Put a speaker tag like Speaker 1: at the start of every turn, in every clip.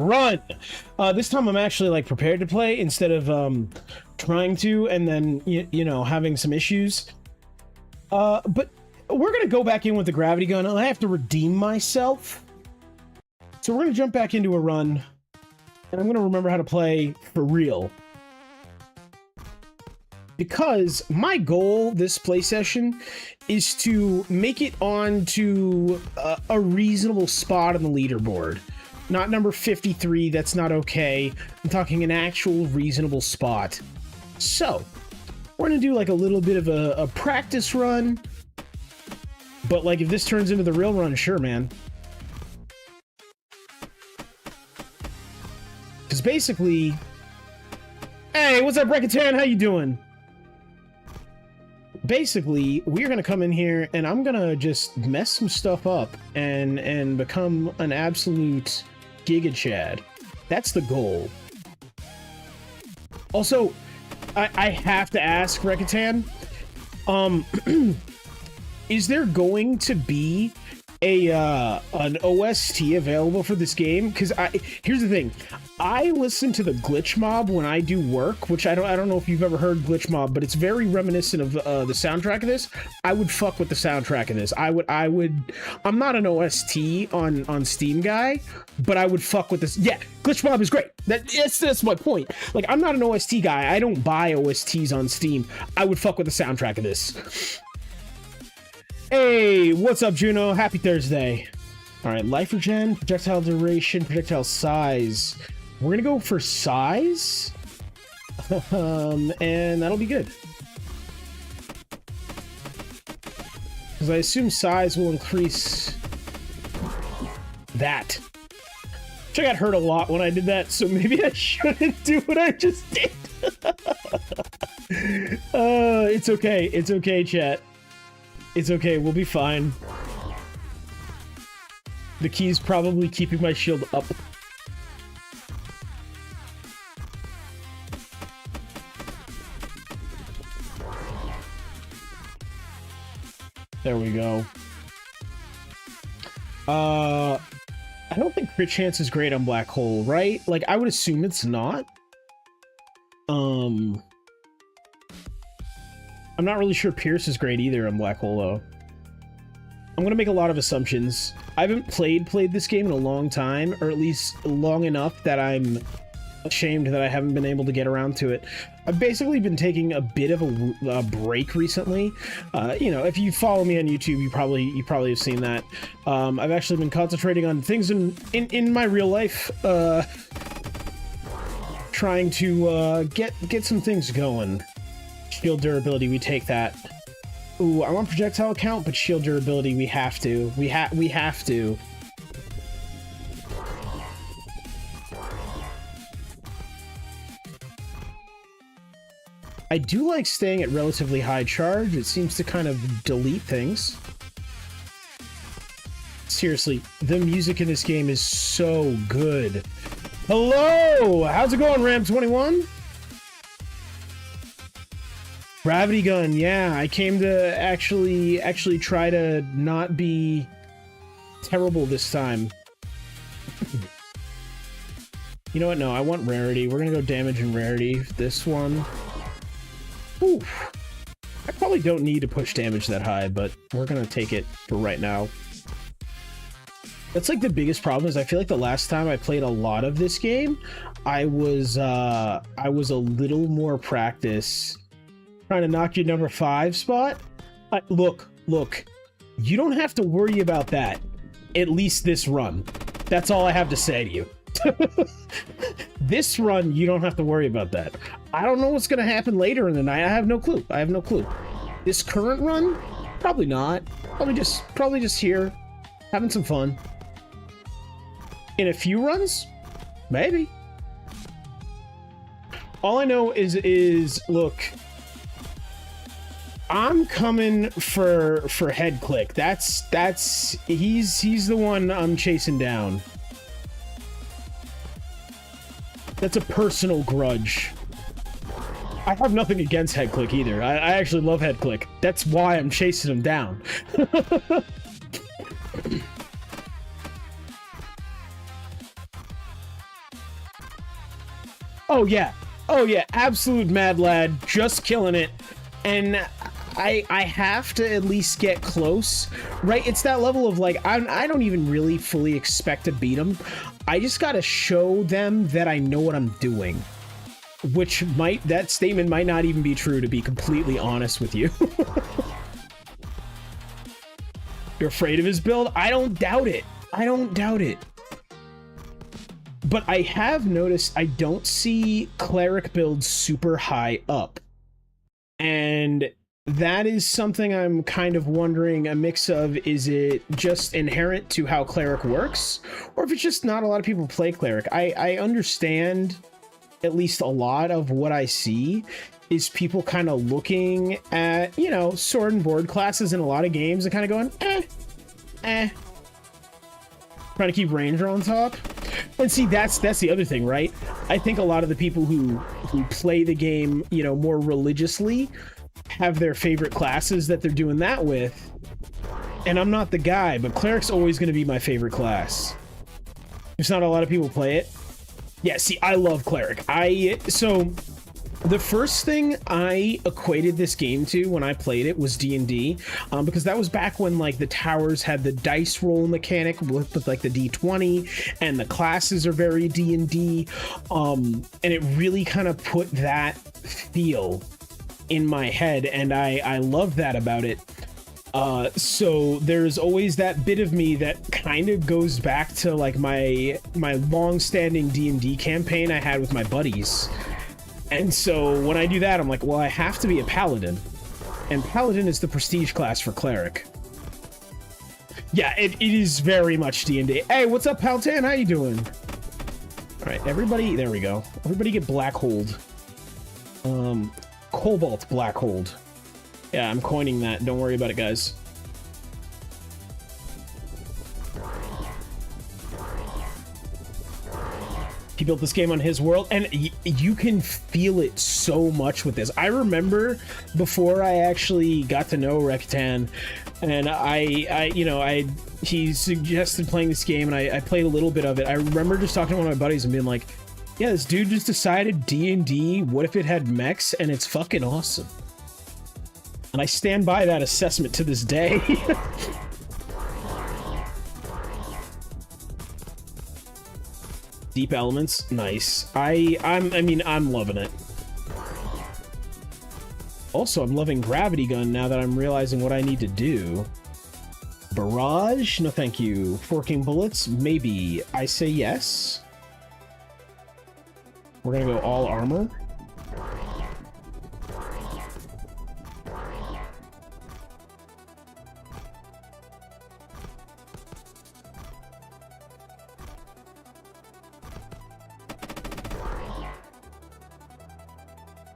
Speaker 1: Run! This time I'm actually like prepared to play instead of trying to and then you know having some issues. But we're gonna go back in with the gravity gun. I have to redeem myself, so we're gonna jump back into a run, and I'm gonna remember how to play for real. Because my goal this play session is to make it onto a reasonable spot on the leaderboard. Not number 53, that's not okay. I'm talking an actual reasonable spot. So, we're gonna do like a little bit of a practice run. But like if this turns into the real run, sure, man. Because basically... Hey, what's up, Rekatan? How you doing? Basically, we're gonna come in here and I'm gonna just mess some stuff up and become an absolute Giga Chad. That's the goal. Also, I have to ask, Rekatan, is there going to be an OST available for this game? Because here's the thing, I listen to the Glitch Mob when I do work, which I don't know if you've ever heard Glitch Mob, but it's very reminiscent of the soundtrack of this. I would fuck with the soundtrack of this. I'm not an OST on Steam guy, but I would fuck with this. Yeah, Glitch Mob is great. That's my point. Like, I'm not an OST guy. I don't buy OSTs on Steam. I would fuck with the soundtrack of this. Hey, what's up, Juno? Happy Thursday. All right, life regen, projectile duration, projectile size. We're gonna go for size, and that'll be good. Because I assume size will increase that. Which I got hurt a lot when I did that, so maybe I shouldn't do what I just did. It's okay. It's okay, chat. It's okay, we'll be fine. The key's probably keeping my shield up. There we go. I don't think crit chance is great on Black Hole, right? Like, I would assume it's not. I'm not really sure Pierce is great either on Black Hole, though. I'm gonna make a lot of assumptions. I haven't played this game in a long time, or at least long enough that I'm ashamed that I haven't been able to get around to it. I've basically been taking a bit of a break recently. You know, if you follow me on YouTube, you probably have seen that. I've actually been concentrating on things in my real life, trying to get some things going. Shield durability, we take that. Ooh, I want projectile count, but shield durability, we have to. We have to. I do like staying at relatively high charge. It seems to kind of delete things. Seriously, the music in this game is so good. Hello! How's it going, Ram21? Gravity gun, yeah. I came to actually try to not be terrible this time. You know what? No, I want rarity. We're gonna go damage and rarity. This one. Oof. I probably don't need to push damage that high, but we're gonna take it for right now. That's like the biggest problem is I feel like the last time I played a lot of this game, I was a little more practice. Trying to knock your number 5 spot? Look, you don't have to worry about that. At least this run. That's all I have to say to you. This run, you don't have to worry about that. I don't know what's gonna happen later in the night. I have no clue. This current run? Probably not. Probably just here, having some fun. In a few runs? Maybe. All I know is look, I'm coming for head click. He's the one I'm chasing down. That's a personal grudge. I have nothing against head click either. I actually love head click. That's why I'm chasing him down. Oh yeah. Oh yeah, absolute mad lad, just killing it. And I have to at least get close, right? It's that level of like, I don't even really fully expect to beat them. I just gotta show them that I know what I'm doing. Which that statement might not even be true, to be completely honest with you. You're afraid of his build? I don't doubt it. I don't doubt it. But I have noticed I don't see cleric builds super high up. And that is something I'm kind of wondering, a mix of, is it just inherent to how cleric works? Or if it's just not a lot of people play cleric. I understand at least a lot of what I see is people kind of looking at, you know, sword and board classes in a lot of games and kind of going, trying to keep ranger on top. And see, that's the other thing, right? I think a lot of the people who play the game, you know, more religiously have their favorite classes that they're doing that with. And I'm not the guy, but cleric's always going to be my favorite class. There's not a lot of people play it. Yeah, see, I love cleric. So the first thing I equated this game to when I played it was D&D, because that was back when like the towers had the dice roll mechanic with like the D20, and the classes are very D&D, and it really kind of put that feel in my head, and I love that about it. So there's always that bit of me that kind of goes back to like my long-standing D&D campaign I had with my buddies. And so when I do that, I'm like, well, I have to be a paladin. And paladin is the prestige class for cleric. Yeah, it is very much D&D. Hey, what's up, Paltan? How you doing? All right, everybody, there we go. Everybody get black hold. Cobalt black hold. Yeah, I'm coining that. Don't worry about it, guys. He built this game on his world, and you can feel it so much with this. I remember before I actually got to know Rekitan, and he suggested playing this game, and I played a little bit of it. I remember just talking to one of my buddies and being like, yeah, this dude just decided D&D, what if it had mechs, and it's fucking awesome. And I stand by that assessment to this day. Deep elements, nice. I'm loving it. Also, I'm loving gravity gun now that I'm realizing what I need to do. Barrage? No, thank you. Forking bullets? Maybe. I say yes. We're gonna go all armor.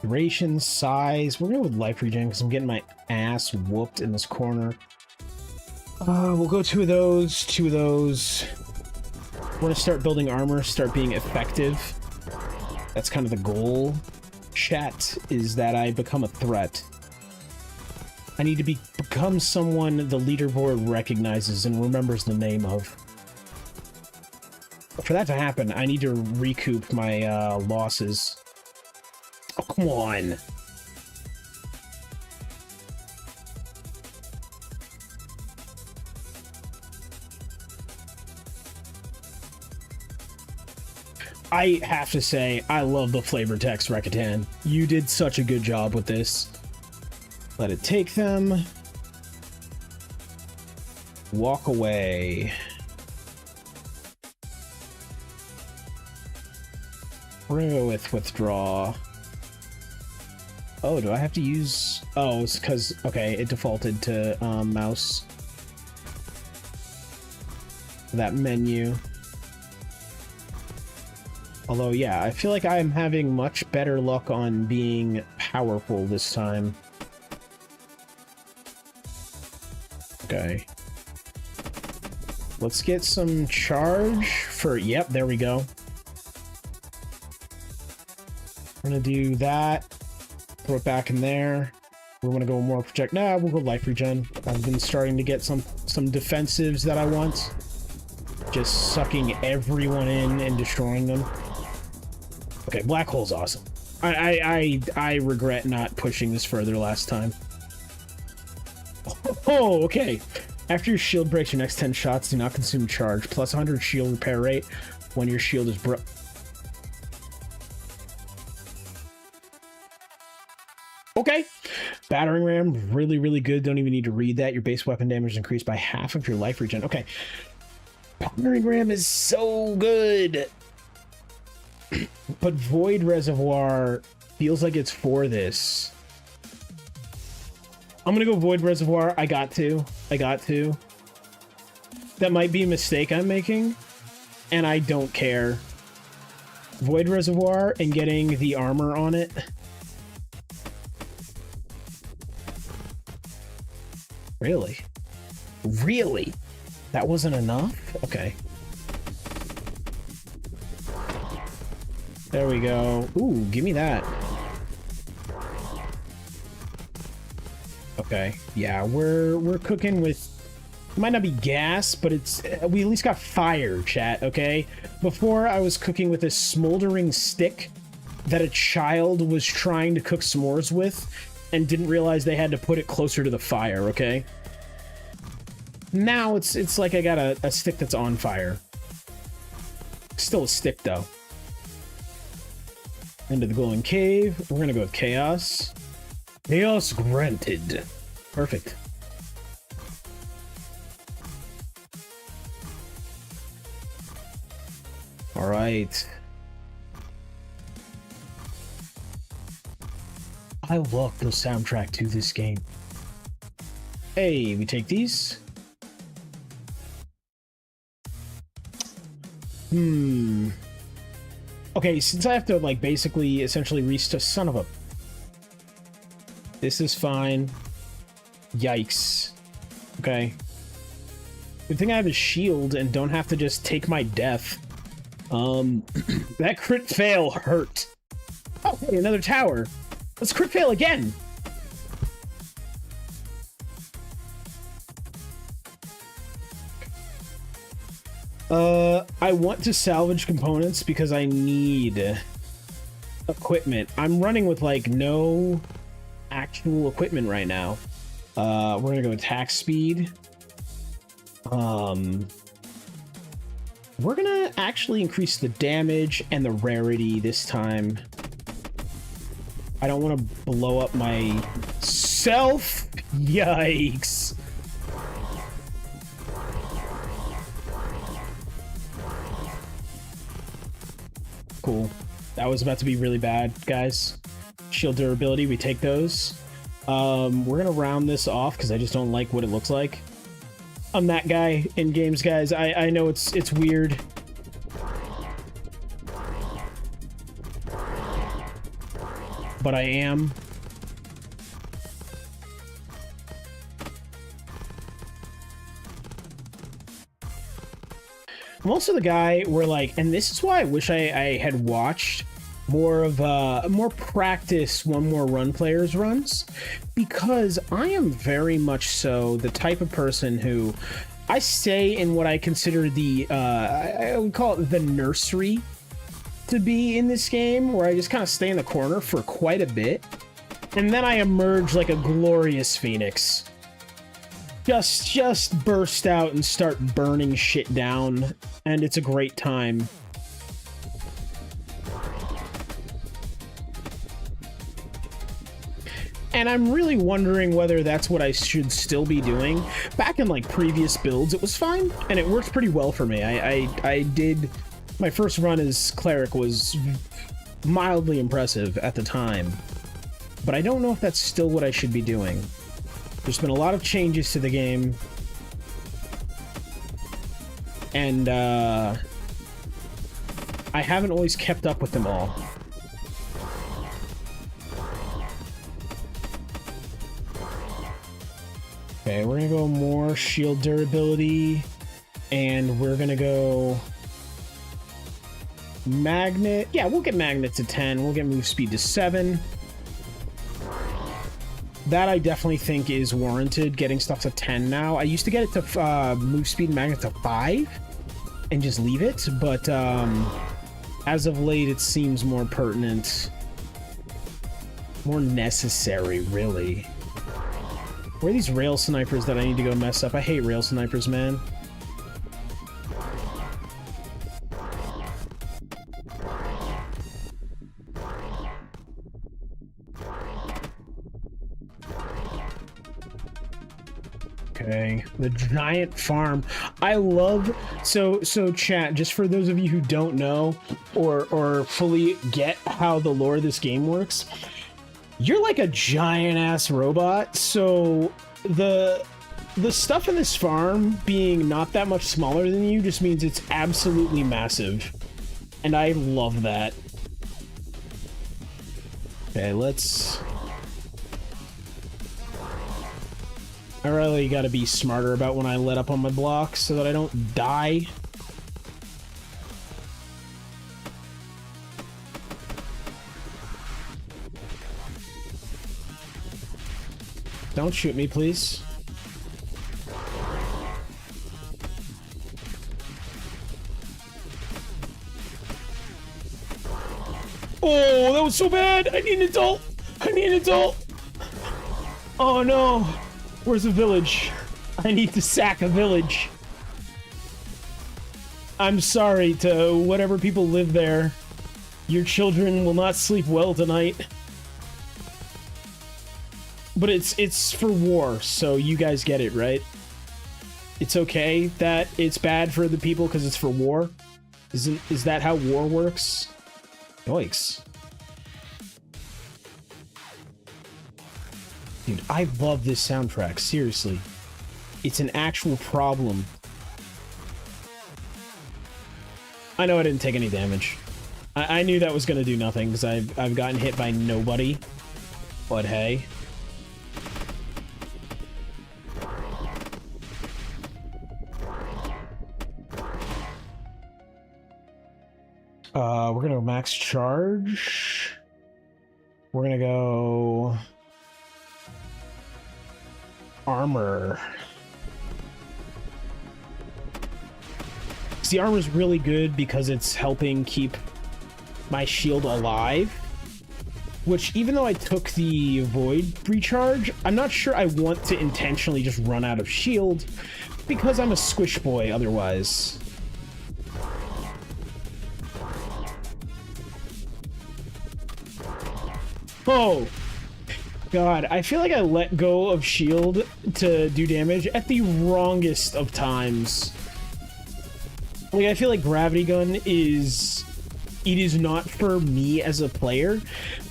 Speaker 1: Duration, size. We're going to go with life regen because I'm getting my ass whooped in this corner. We'll go two of those, two of those. We're going to start building armor, start being effective. That's kind of the goal. Chat is that I become a threat. I need to become someone the leaderboard recognizes and remembers the name of. For that to happen, I need to recoup my losses. Oh, come on. I have to say, I love the flavor text, Rekitan. You did such a good job with this. Let it take them. Walk away. With withdraw. Oh, do I have to use... Oh, it's because... Okay, it defaulted to mouse. That menu. Although, yeah, I feel like I'm having much better luck on being powerful this time. Okay. Let's get some charge for... Yep, there we go. We're gonna do that. Throw it back in there. We want to go more project. Nah, we'll go life regen. I've been starting to get some defensives that I want. Just sucking everyone in and destroying them. Okay, black hole's awesome. I regret not pushing this further last time. Oh, okay. After your shield breaks, your next 10 shots do not consume charge. Plus 100 shield repair rate when your shield is broke. Okay. Battering ram, really, really good. Don't even need to read that. Your base weapon damage is increased by half of your life regen. Okay. Battering ram is so good. But Void Reservoir feels like it's for this. I'm gonna go Void Reservoir. I got to. That might be a mistake I'm making, and I don't care. Void Reservoir and getting the armor on it. Really? Really? That wasn't enough? Okay. There we go. Ooh, give me that. Okay. Yeah, we're cooking with... It might not be gas, but it's... We at least got fire, chat, okay? Before, I was cooking with a smoldering stick that a child was trying to cook s'mores with and didn't realize they had to put it closer to the fire, okay? Now it's like I got a stick that's on fire. Still a stick, though. Into the glowing cave. We're gonna go with chaos. Chaos granted. Perfect. All right. I love the soundtrack to this game. Hey, we take these. Okay, since I have to, like, basically, essentially restart... Son of a... This is fine. Yikes. Okay. Good thing I have a shield and don't have to just take my death. That crit fail hurt. Oh, hey, another tower. Let's crit fail again. I want to salvage components because I need equipment. I'm running with, like, no actual equipment right now. We're gonna go attack speed. We're gonna actually increase the damage and the rarity this time. I don't want to blow up myself. Yikes. Cool. That was about to be really bad, guys. Shield durability, we take those. We're gonna round this off because I just don't like what it looks like. I'm that guy in games, guys. I know it's weird. But I am. I'm also the guy where, like, and this is why I wish I had watched more of more practice One More Run players runs, because I am very much so the type of person who I stay in what I consider the I would call it the nursery to be in this game, where I just kind of stay in the corner for quite a bit, and then I emerge like a glorious phoenix. Just burst out and start burning shit down, and it's a great time. And I'm really wondering whether that's what I should still be doing. Back in, like, previous builds, it was fine, and it worked pretty well for me. I did... My first run as cleric was mildly impressive at the time, but I don't know if that's still what I should be doing. There's been a lot of changes to the game, and I haven't always kept up with them all. Okay, we're gonna go more shield durability, and we're gonna go magnet. Yeah, we'll get magnet to 10. We'll get move speed to 7. That I definitely think is warranted, getting stuff to 10 now. I used to get it to move speed and magnet to 5 and just leave it, but As of late, it seems more pertinent. More necessary, really. Where are these rail snipers that I need to go mess up? I hate rail snipers, man. Okay, the giant farm. I love so chat, just for those of you who don't know or fully get how the lore of this game works, you're like a giant ass robot, so the stuff in this farm being not that much smaller than you just means it's absolutely massive. And I love that. Okay, let's... I really gotta be smarter about when I let up on my blocks so that I don't die. Don't shoot me, please. Oh, that was so bad! I need an adult! I need an adult! Oh no! Where's the village? I need to sack a village. I'm sorry to whatever people live there. Your children will not sleep well tonight. But it's for war, so you guys get it, right? It's okay that it's bad for the people because it's for war? Is that how war works? Yikes. Dude, I love this soundtrack, seriously. It's an actual problem. I know I didn't take any damage. I knew that was gonna do nothing, because I've gotten hit by nobody. But hey. We're gonna max charge. We're gonna go... armor. See, armor's really good because it's helping keep my shield alive. Which, even though I took the void recharge, I'm not sure I want to intentionally just run out of shield because I'm a squish boy otherwise. Oh! God, I feel like I let go of shield to do damage at the wrongest of times. Like, I feel like gravity gun is... it is not for me as a player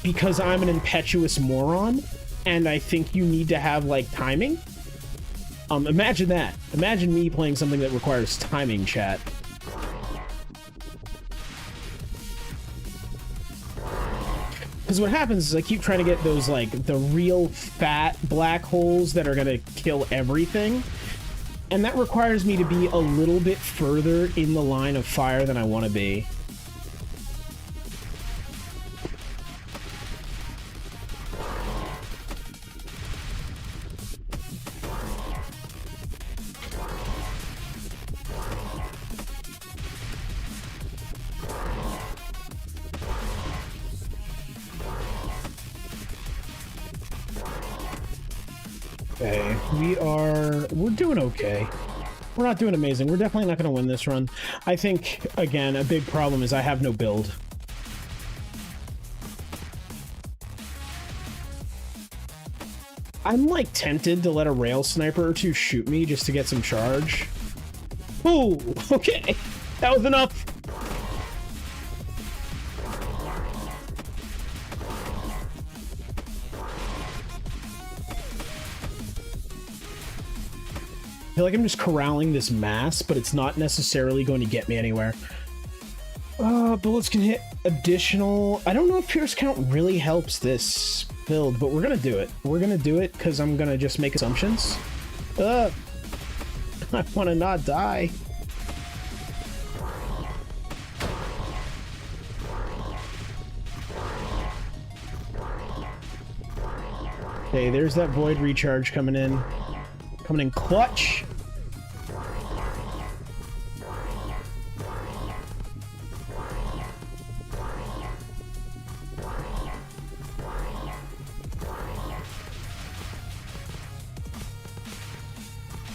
Speaker 1: because I'm an impetuous moron and I think you need to have, like, timing. Imagine that. Imagine me playing something that requires timing, chat. Because what happens is I keep trying to get those, like, the real fat black holes that are gonna kill everything. And that requires me to be a little bit further in the line of fire than I want to be. Okay, we're doing okay. We're not doing amazing. We're definitely not going to win this run. I think, again, a big problem is I have no build. I'm, like, tempted to let a rail sniper or two shoot me just to get some charge. Ooh, okay. That was enough. I feel like I'm just corralling this mass, but it's not necessarily going to get me anywhere. Bullets can hit additional... I don't know if Pierce Count really helps this build, but we're gonna do it. We're gonna do it because I'm gonna just make assumptions. I want to not die. Okay, there's that void recharge coming in. Coming in clutch.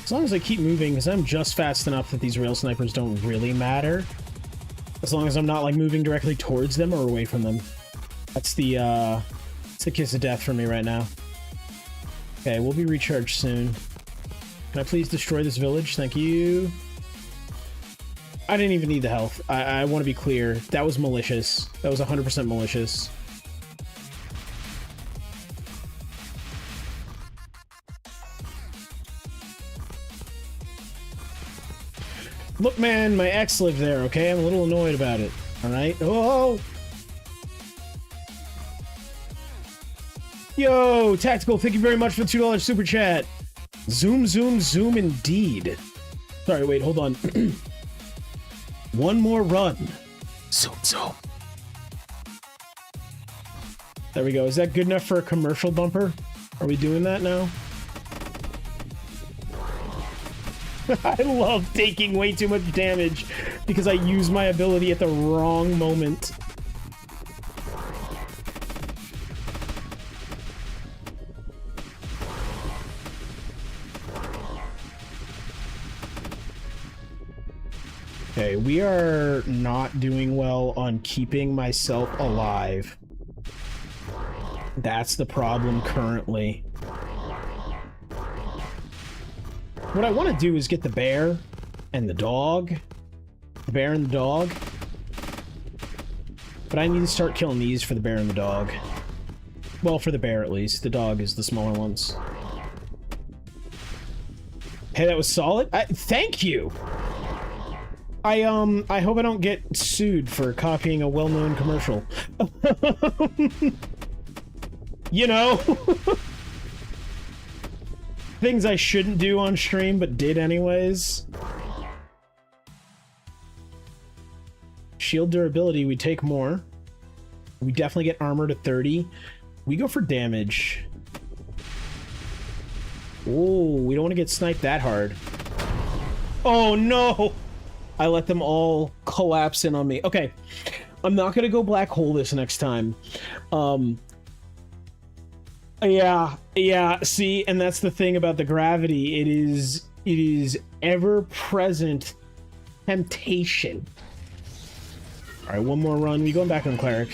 Speaker 1: As long as I keep moving, because I'm just fast enough that these rail snipers don't really matter. As long as I'm not, like, moving directly towards them or away from them. That's the, it's a kiss of death for me right now. Okay, we'll be recharged soon. Can I please destroy this village? Thank you. I didn't even need the health. I want to be clear. That was malicious. That was 100% malicious. Look, man, my ex lived there, okay? I'm a little annoyed about it. Alright? Oh! Yo, Tactical, thank you very much for the $2 super chat. Zoom, zoom, zoom indeed. Sorry, wait, hold on. One more run. Zoom, zoom. There we go. Is that good enough for a commercial bumper? Are we doing that now? I love taking way too much damage because I use my ability at the wrong moment. Okay, we are not doing well on keeping myself alive. That's the problem currently. What I want to do is get the bear and the dog. The bear and the dog. But I need to start killing these for the bear and the dog. Well, for the bear at least. The dog is the smaller ones. Hey, that was solid. Thank you! I hope I don't get sued for copying a well-known commercial. You know? Things I shouldn't do on stream, but did anyways. Shield durability, we take more. We definitely get armor to 30. We go for damage. Oh, we don't want to get sniped that hard. Oh no! I let them all collapse in on me. Okay, I'm not gonna go black hole this next time. Yeah, see, and that's the thing about the gravity. It is ever-present temptation. Alright, one more run. We going back on Cleric.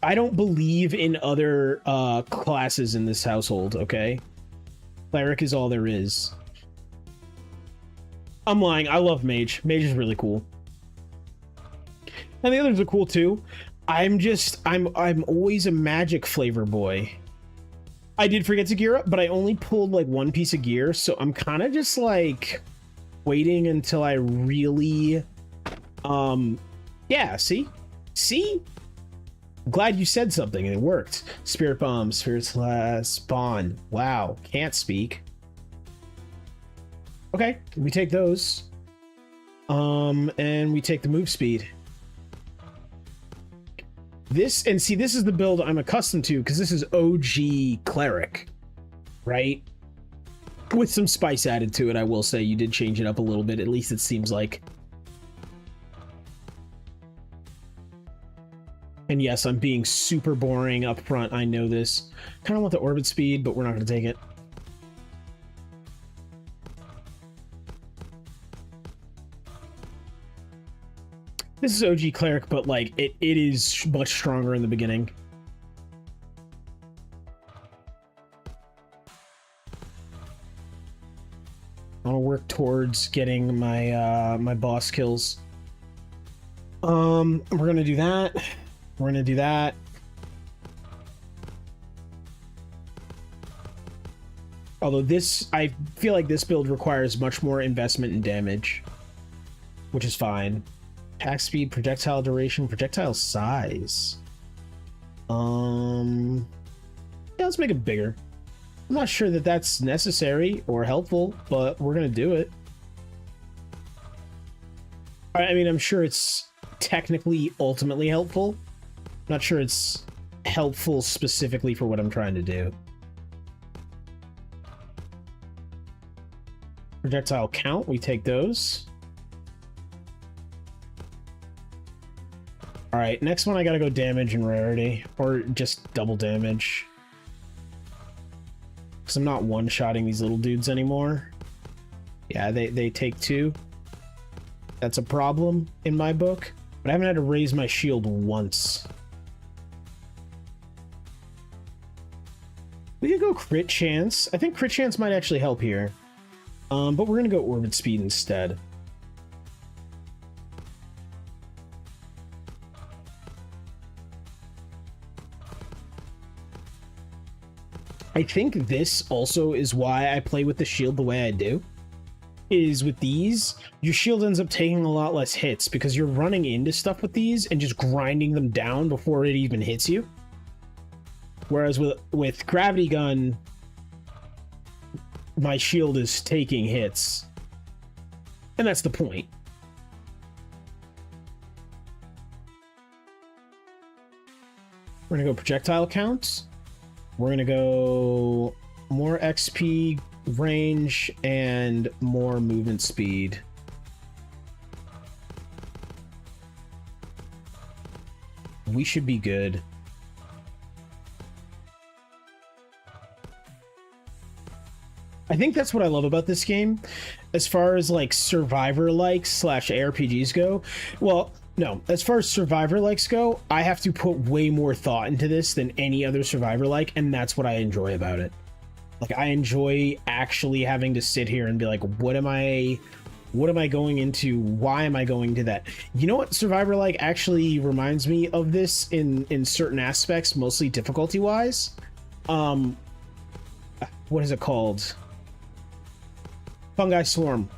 Speaker 1: I don't believe in other classes in this household, okay? Cleric is all there is. I'm lying. I love Mage. Mage is really cool. And the others are cool too. I'm always a magic flavor boy. I did forget to gear up, but I only pulled like one piece of gear, so I'm kind of just like waiting until I really yeah, see? I'm glad you said something and it worked. Spirit Bomb, Spirit Spawn. Wow, can't speak. Okay, we take those. And we take the move speed. This is the build I'm accustomed to, because this is OG Cleric, right? With some spice added to it, I will say. You did change it up a little bit, at least it seems like. And yes, I'm being super boring up front, I know this. Kind of want the orbit speed, but we're not going to take it. This is OG Cleric, but like it is much stronger in the beginning. I want to work towards getting my my boss kills. We're gonna do that. We're gonna do that. Although this, I feel like this build requires much more investment in damage, which is fine. Attack speed, projectile duration, projectile size. Yeah, let's make it bigger. I'm not sure that that's necessary or helpful, but we're gonna do it. I mean, I'm sure it's technically ultimately helpful. I'm not sure it's helpful specifically for what I'm trying to do. Projectile count, we take those. Alright, next one I gotta go damage and rarity, or just double damage. because I'm not one-shotting these little dudes anymore. Yeah, they take 2. That's a problem in my book, but I haven't had to raise my shield once. We could go crit chance. I think crit chance might actually help here. But we're gonna go orbit speed instead. I think this also is why I play with the shield the way I do. Is with these, your shield ends up taking a lot less hits because you're running into stuff with these and just grinding them down before it even hits you. Whereas with gravity gun, my shield is taking hits. And that's the point. We're gonna go projectile counts. We're gonna go more XP, range, and more movement speed. We should be good. I think that's what I love about this game, as far as like survivor-like slash ARPGs go. Well, no, as far as survivor-likes go, I have to put way more thought into this than any other survivor-like, and that's what I enjoy about it. Like, I enjoy actually having to sit here and be like, what am I going into? Why am I going to that? You know what survivor-like actually reminds me of this in certain aspects, mostly difficulty-wise? What is it called? Fungi Swarm.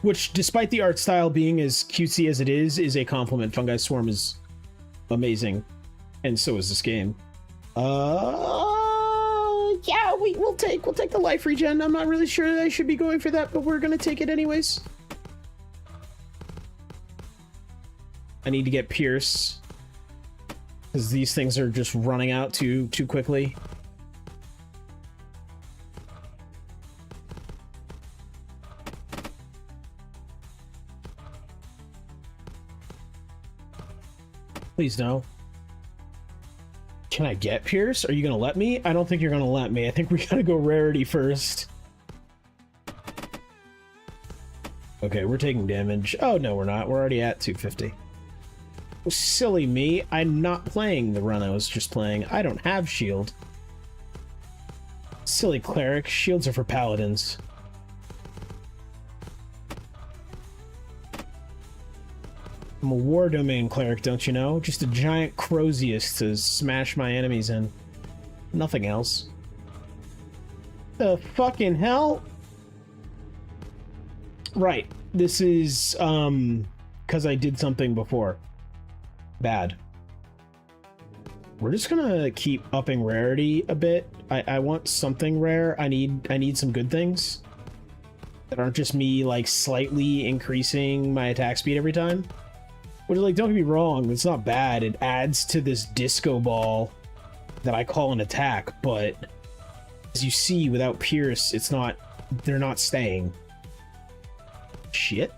Speaker 1: Which, despite the art style being as cutesy as it is a compliment. Fungi Swarm is amazing. And so is this game. Yeah, we'll take the life regen. I'm not really sure that I should be going for that, but we're gonna take it anyways. I need to get Pierce, because these things are just running out too quickly. Please no. Can I get Pierce? Are you gonna let me? I don't think you're gonna let me. I think we gotta go rarity first. Okay, we're taking damage. Oh, no, we're not. We're already at 250. Oh, silly me. I'm not playing the run I was just playing. I don't have shield. Silly cleric. Shields are for paladins. I'm a war domain cleric, don't you know? Just a giant Crozius to smash my enemies in. Nothing else. The fucking hell? Right. This is, because I did something before. Bad. We're just gonna keep upping rarity a bit. I want something rare. I need some good things. That aren't just me, like, slightly increasing my attack speed every time. Which, like, don't get me wrong, it's not bad. It adds to this disco ball that I call an attack, but as you see, without Pierce, it's not... they're not staying. Shit.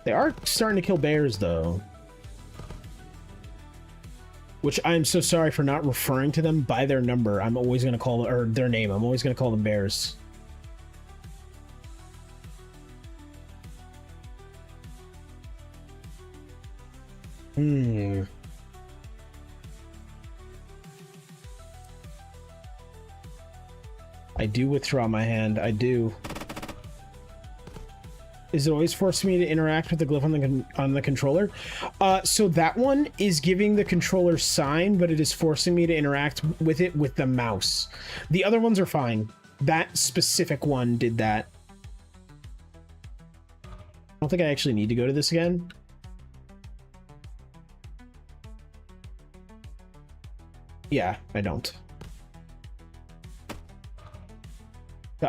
Speaker 1: They are starting to kill bears, though. Which I'm so sorry for not referring to them by their number. I'm always going to call them... or their name. I'm always going to call them bears. I do withdraw my hand. I do. Is it always forcing me to interact with the glyph on the controller? So that one is giving the controller sign, but it is forcing me to interact with it with the mouse. The other ones are fine. That specific one did that. I don't think I actually need to go to this again. Yeah, I don't.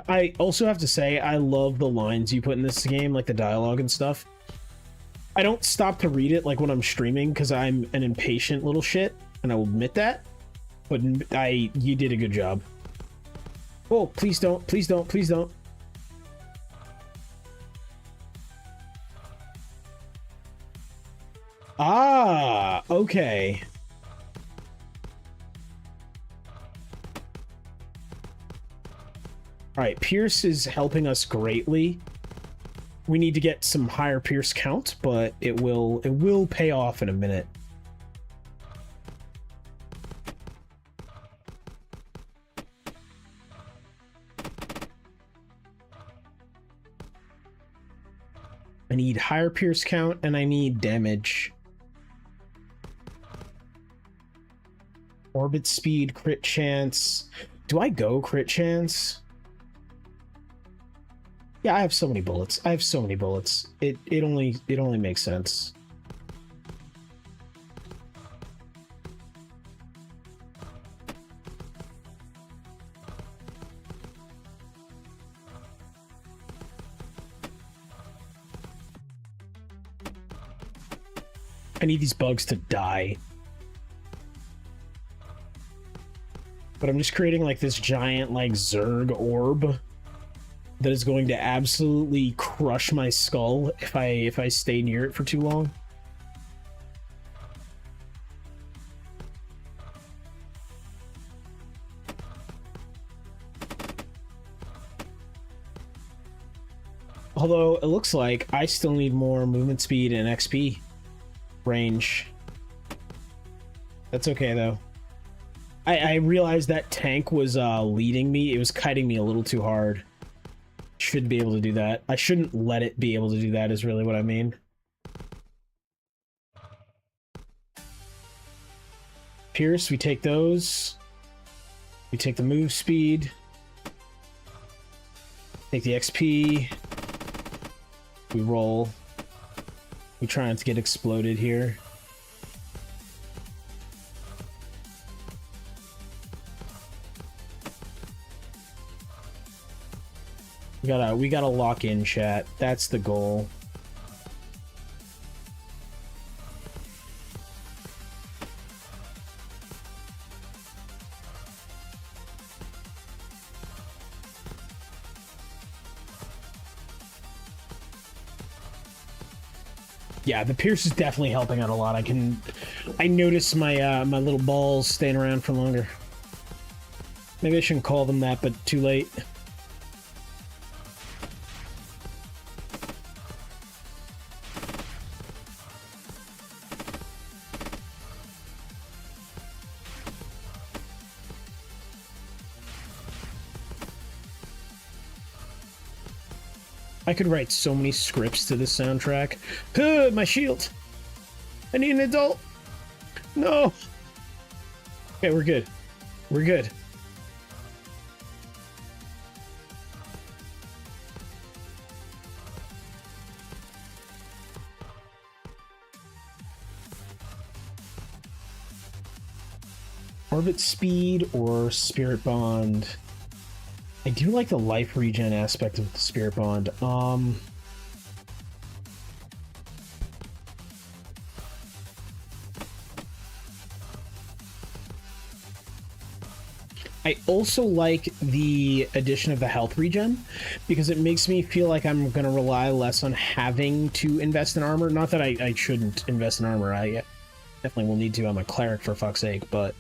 Speaker 1: I also have to say, I love the lines you put in this game, like the dialogue and stuff. I don't stop to read it like when I'm streaming, because I'm an impatient little shit, and I will admit that. But you did a good job. Oh, please don't, please don't, please don't. Ah, okay. All right, Pierce is helping us greatly. We need to get some higher Pierce count, but it will pay off in a minute. I need higher Pierce count and I need damage. Orbit speed, crit chance. Do I go crit chance? Yeah, I have so many bullets. I have so many bullets. It only makes sense. I need these bugs to die. But I'm just creating like this giant like Zerg orb that is going to absolutely crush my skull if I stay near it for too long. Although it looks like I still need more movement speed and XP range. That's okay though. I realized that tank was leading me. It was kiting me a little too hard. Should be able to do that. I shouldn't let it be able to do that is really what I mean. Pierce, we take those. We take the move speed. Take the XP. We roll. We try not to get exploded here. We gotta lock in, chat. That's the goal. Yeah, the Pierce is definitely helping out a lot. I notice my my little balls staying around for longer. Maybe I shouldn't call them that, but too late. I could write so many scripts to this soundtrack. My shield! I need an adult! No! Okay, we're good. We're good. Orbit speed or spirit bond? I do like the life regen aspect of the spirit bond. I also like the addition of the health regen because it makes me feel like I'm going to rely less on having to invest in armor. Not that I shouldn't invest in armor. I definitely will need to. I'm a cleric for fuck's sake, but...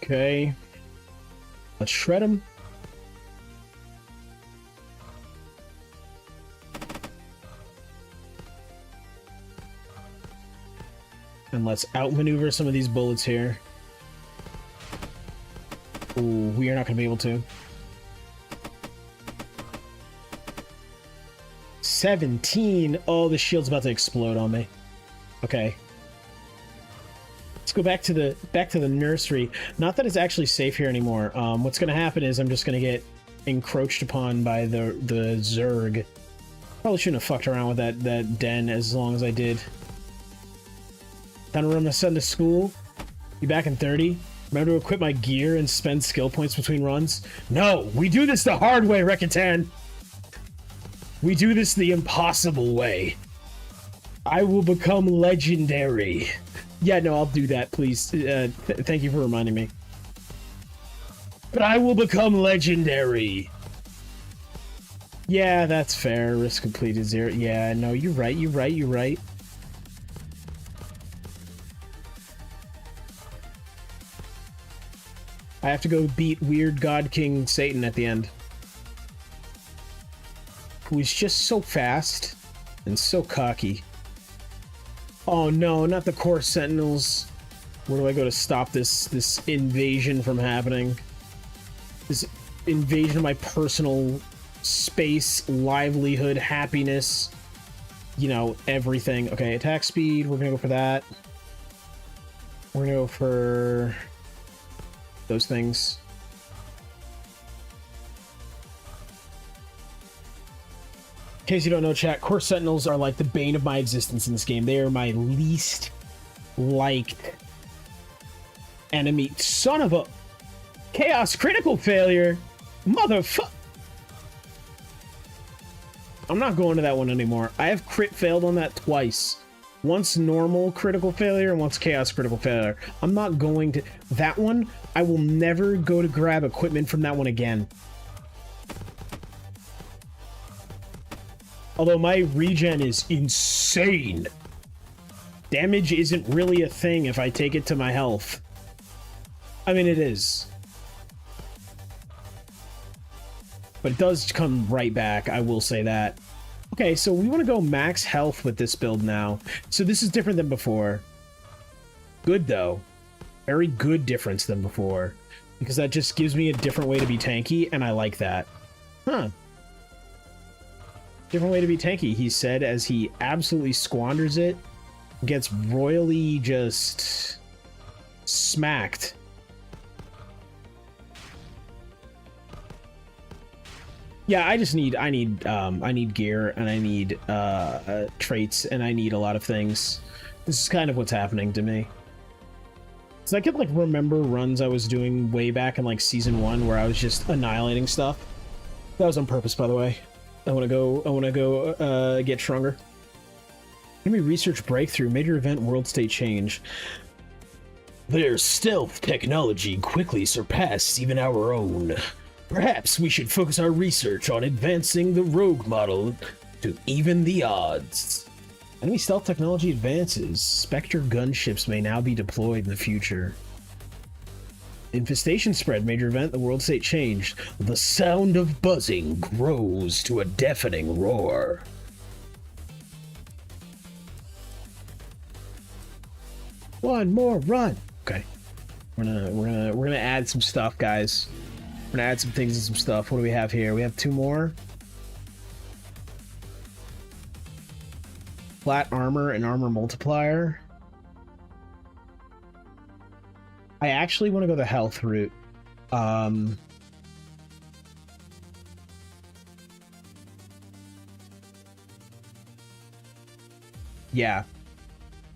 Speaker 1: Okay. Let's shred him. And let's outmaneuver some of these bullets here. Ooh, we are not going to be able to. 17! Oh, the shield's about to explode on me. Okay. Let's go back to the nursery. Not that it's actually safe here anymore. What's going to happen is I'm just going to get encroached upon by the Zerg. Probably shouldn't have fucked around with that den as long as I did. Time to run my son to school. Be back in 30. Remember to equip my gear and spend skill points between runs? No! We do this the hard way, Rekitan! We do this the impossible way. I will become legendary. Yeah, no, I'll do that, please. Thank you for reminding me. But I will become legendary. Yeah, that's fair. Risk completed 0. Yeah, no, you're right, you're right, you're right. I have to go beat Weird God King Satan at the end. Who is just so fast and so cocky. Oh no, not the Core Sentinels. Where do I go to stop this invasion from happening? This invasion of my personal space, livelihood, happiness, you know, everything. Okay, attack speed, we're gonna go for that. We're gonna go for those things. In case you don't know, chat, Core Sentinels are like the bane of my existence in this game. They are my least liked enemy. Son of a chaos critical failure. Motherfucker. I'm not going to that one anymore. I have crit failed on that twice. Once normal critical failure and once chaos critical failure. I'm not going to... That one, I will never go to grab equipment from that one again. Although my regen is insane. Damage isn't really a thing if I take it to my health. I mean, it is. But it does come right back, I will say that. Okay, so we want to go max health with this build now. So this is different than before. Good, though. Very good difference than before. Because that just gives me a different way to be tanky, and I like that. Huh. Different way to be tanky, he said, as he absolutely squanders it. Gets royally just... smacked. Yeah, I need gear, and I need traits, and I need a lot of things. This is kind of what's happening to me. So I could like remember runs I was doing way back in like season 1 where I was just annihilating stuff. That was on purpose, by the way. I want to go get stronger. Enemy research breakthrough, major event, world state change. Their stealth technology quickly surpassed even our own. Perhaps we should focus our research on advancing the rogue model to even the odds. Enemy stealth technology advances. Spectre gunships may now be deployed in the future. Infestation spread, major event, the world state changed. The sound of buzzing grows to a deafening roar. One more run. Okay. We're gonna add some stuff, guys. We're gonna add some things and some stuff. What do we have here? We have 2 more. Flat armor and armor multiplier. I actually want to go the health route. Yeah.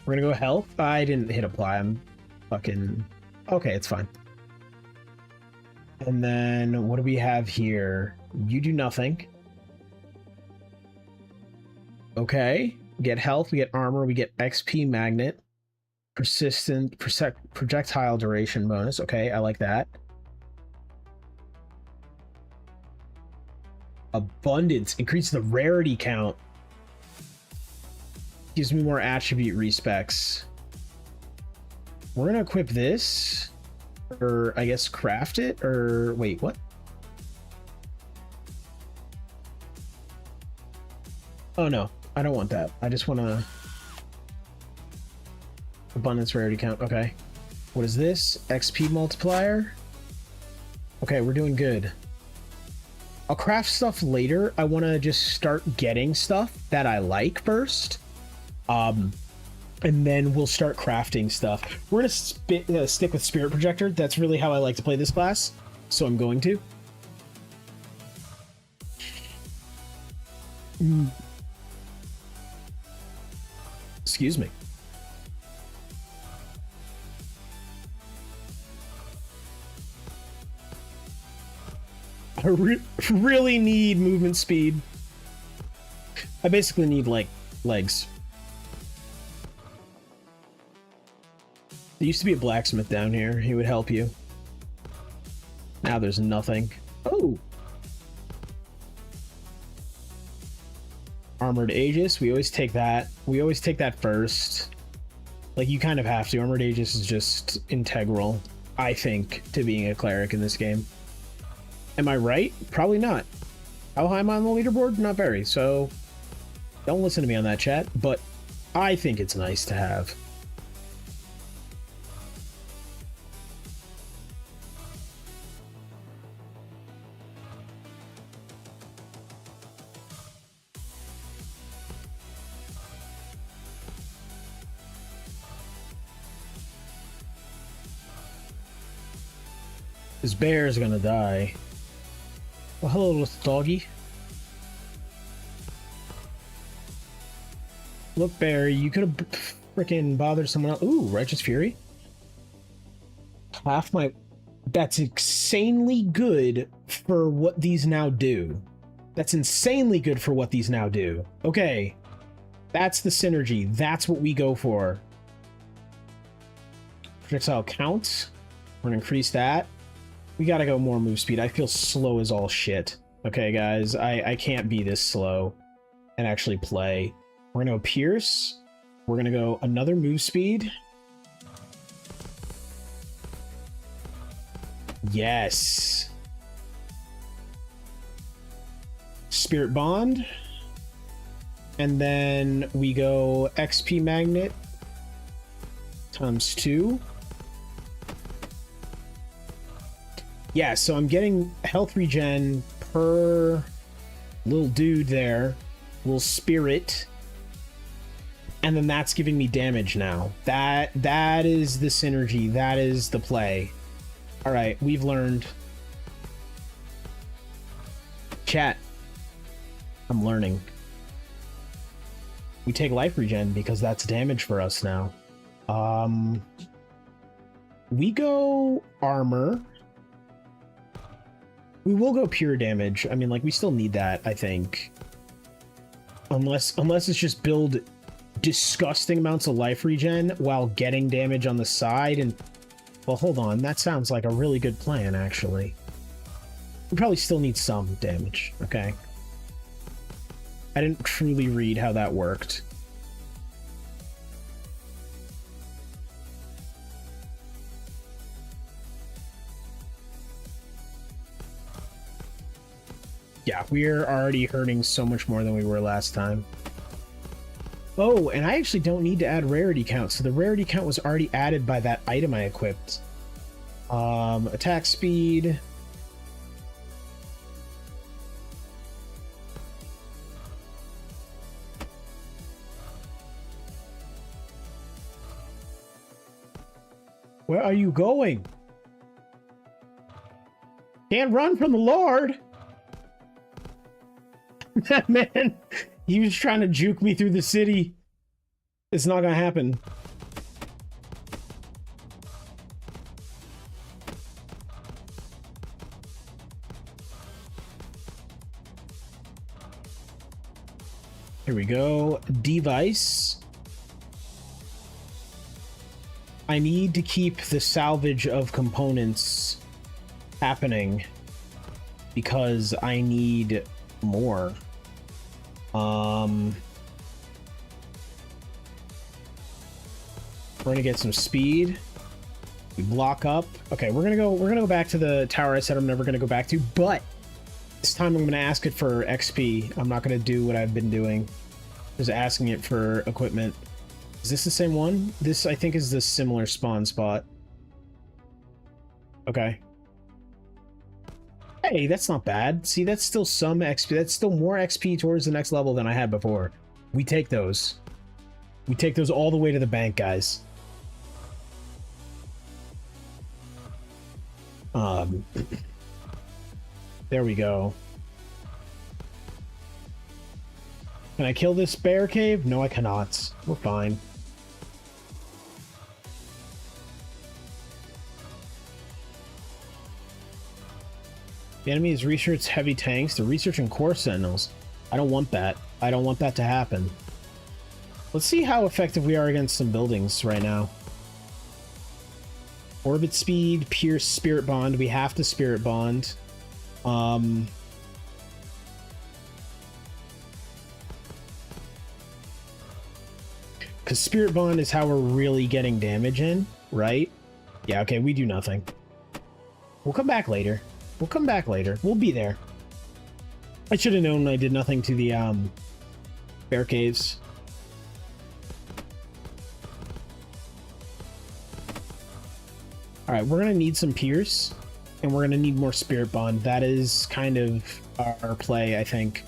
Speaker 1: We're gonna go health. I didn't hit apply. I'm fucking... Okay, it's fine. And then what do we have here? You do nothing. Okay. We get health, we get armor, we get XP magnet. Persistent projectile duration bonus. Okay, I like that. Abundance. Increase the rarity count. Gives me more attribute respecs. We're gonna equip this. Or, I guess, craft it? Or, wait, what? Oh, no. I don't want that. I just want to... Abundance rarity count. Okay. What is this? XP multiplier? Okay, we're doing good. I'll craft stuff later. I want to just start getting stuff that I like first. And then we'll start crafting stuff. We're going to stick with Spirit Projector. That's really how I like to play this class. So I'm going to. Excuse me. I really need movement speed. I basically need, like, legs. There used to be a blacksmith down here. He would help you. Now there's nothing. Oh! Armored Aegis, we always take that. We always take that first. Like, you kind of have to. Armored Aegis is just integral, I think, to being a cleric in this game. Am I right? Probably not. How high am I on the leaderboard? Not very, so don't listen to me on that, chat, but I think it's nice to have. This bear is gonna die. Well, hello, little doggy. Look, bear, you could have freaking bothered someone else. Ooh, Righteous Fury. Half my... That's insanely good for what these now do. That's insanely good for what these now do. Okay. That's the synergy. That's what we go for. Projectile count. We're gonna increase that. We gotta go more move speed. I feel slow as all shit. Okay, guys, I can't be this slow and actually play. We're gonna go Pierce. We're gonna go another move speed. Yes. Spirit Bond. And then we go XP Magnet times 2. Yeah, so I'm getting health regen per little dude there, little spirit, and then that's giving me damage now. That is the synergy. That is the play. All right, we've learned. Chat, I'm learning. We take life regen because that's damage for us now. We go armor. We will go pure damage. I mean, like, we still need that, I think. Unless it's just build disgusting amounts of life regen while getting damage on the side and... Well, hold on. That sounds like a really good plan, actually. We probably still need some damage, okay? I didn't truly read how that worked. Yeah, we're already hurting so much more than we were last time. Oh, and I actually don't need to add rarity count, so the rarity count was already added by that item I equipped. Attack speed. Where are you going? Can't run from the Lord! That man, he was trying to juke me through the city. It's not gonna happen. Here we go. Device. I need to keep the salvage of components happening because I need more. We're gonna get some speed. We block up. Okay, we're gonna go back to the tower I said I'm never gonna go back to, but this time I'm gonna ask it for XP. I'm not gonna do what I've been doing, just asking it for equipment. Is this the same one? This, I think, is the similar spawn spot. Okay. Hey, that's not bad. See, that's still some XP. That's still more XP towards the next level than I had before. We take those. We take those all the way to the bank, guys. There we go. Can I kill this bear cave? No, I cannot. We're fine. The enemy is research heavy tanks. They're researching core sentinels. I don't want that. I don't want that to happen. Let's see how effective we are against some buildings right now. Orbit speed, pierce, spirit bond. We have to spirit bond. because Spirit Bond is how we're really getting damage in, right? Yeah, okay, we do nothing. We'll come back later. We'll come back later. We'll be there. I should have known I did nothing to the bear caves. All right, we're gonna need some Pierce, and we're gonna need more Spirit Bond. That is kind of our play, I think.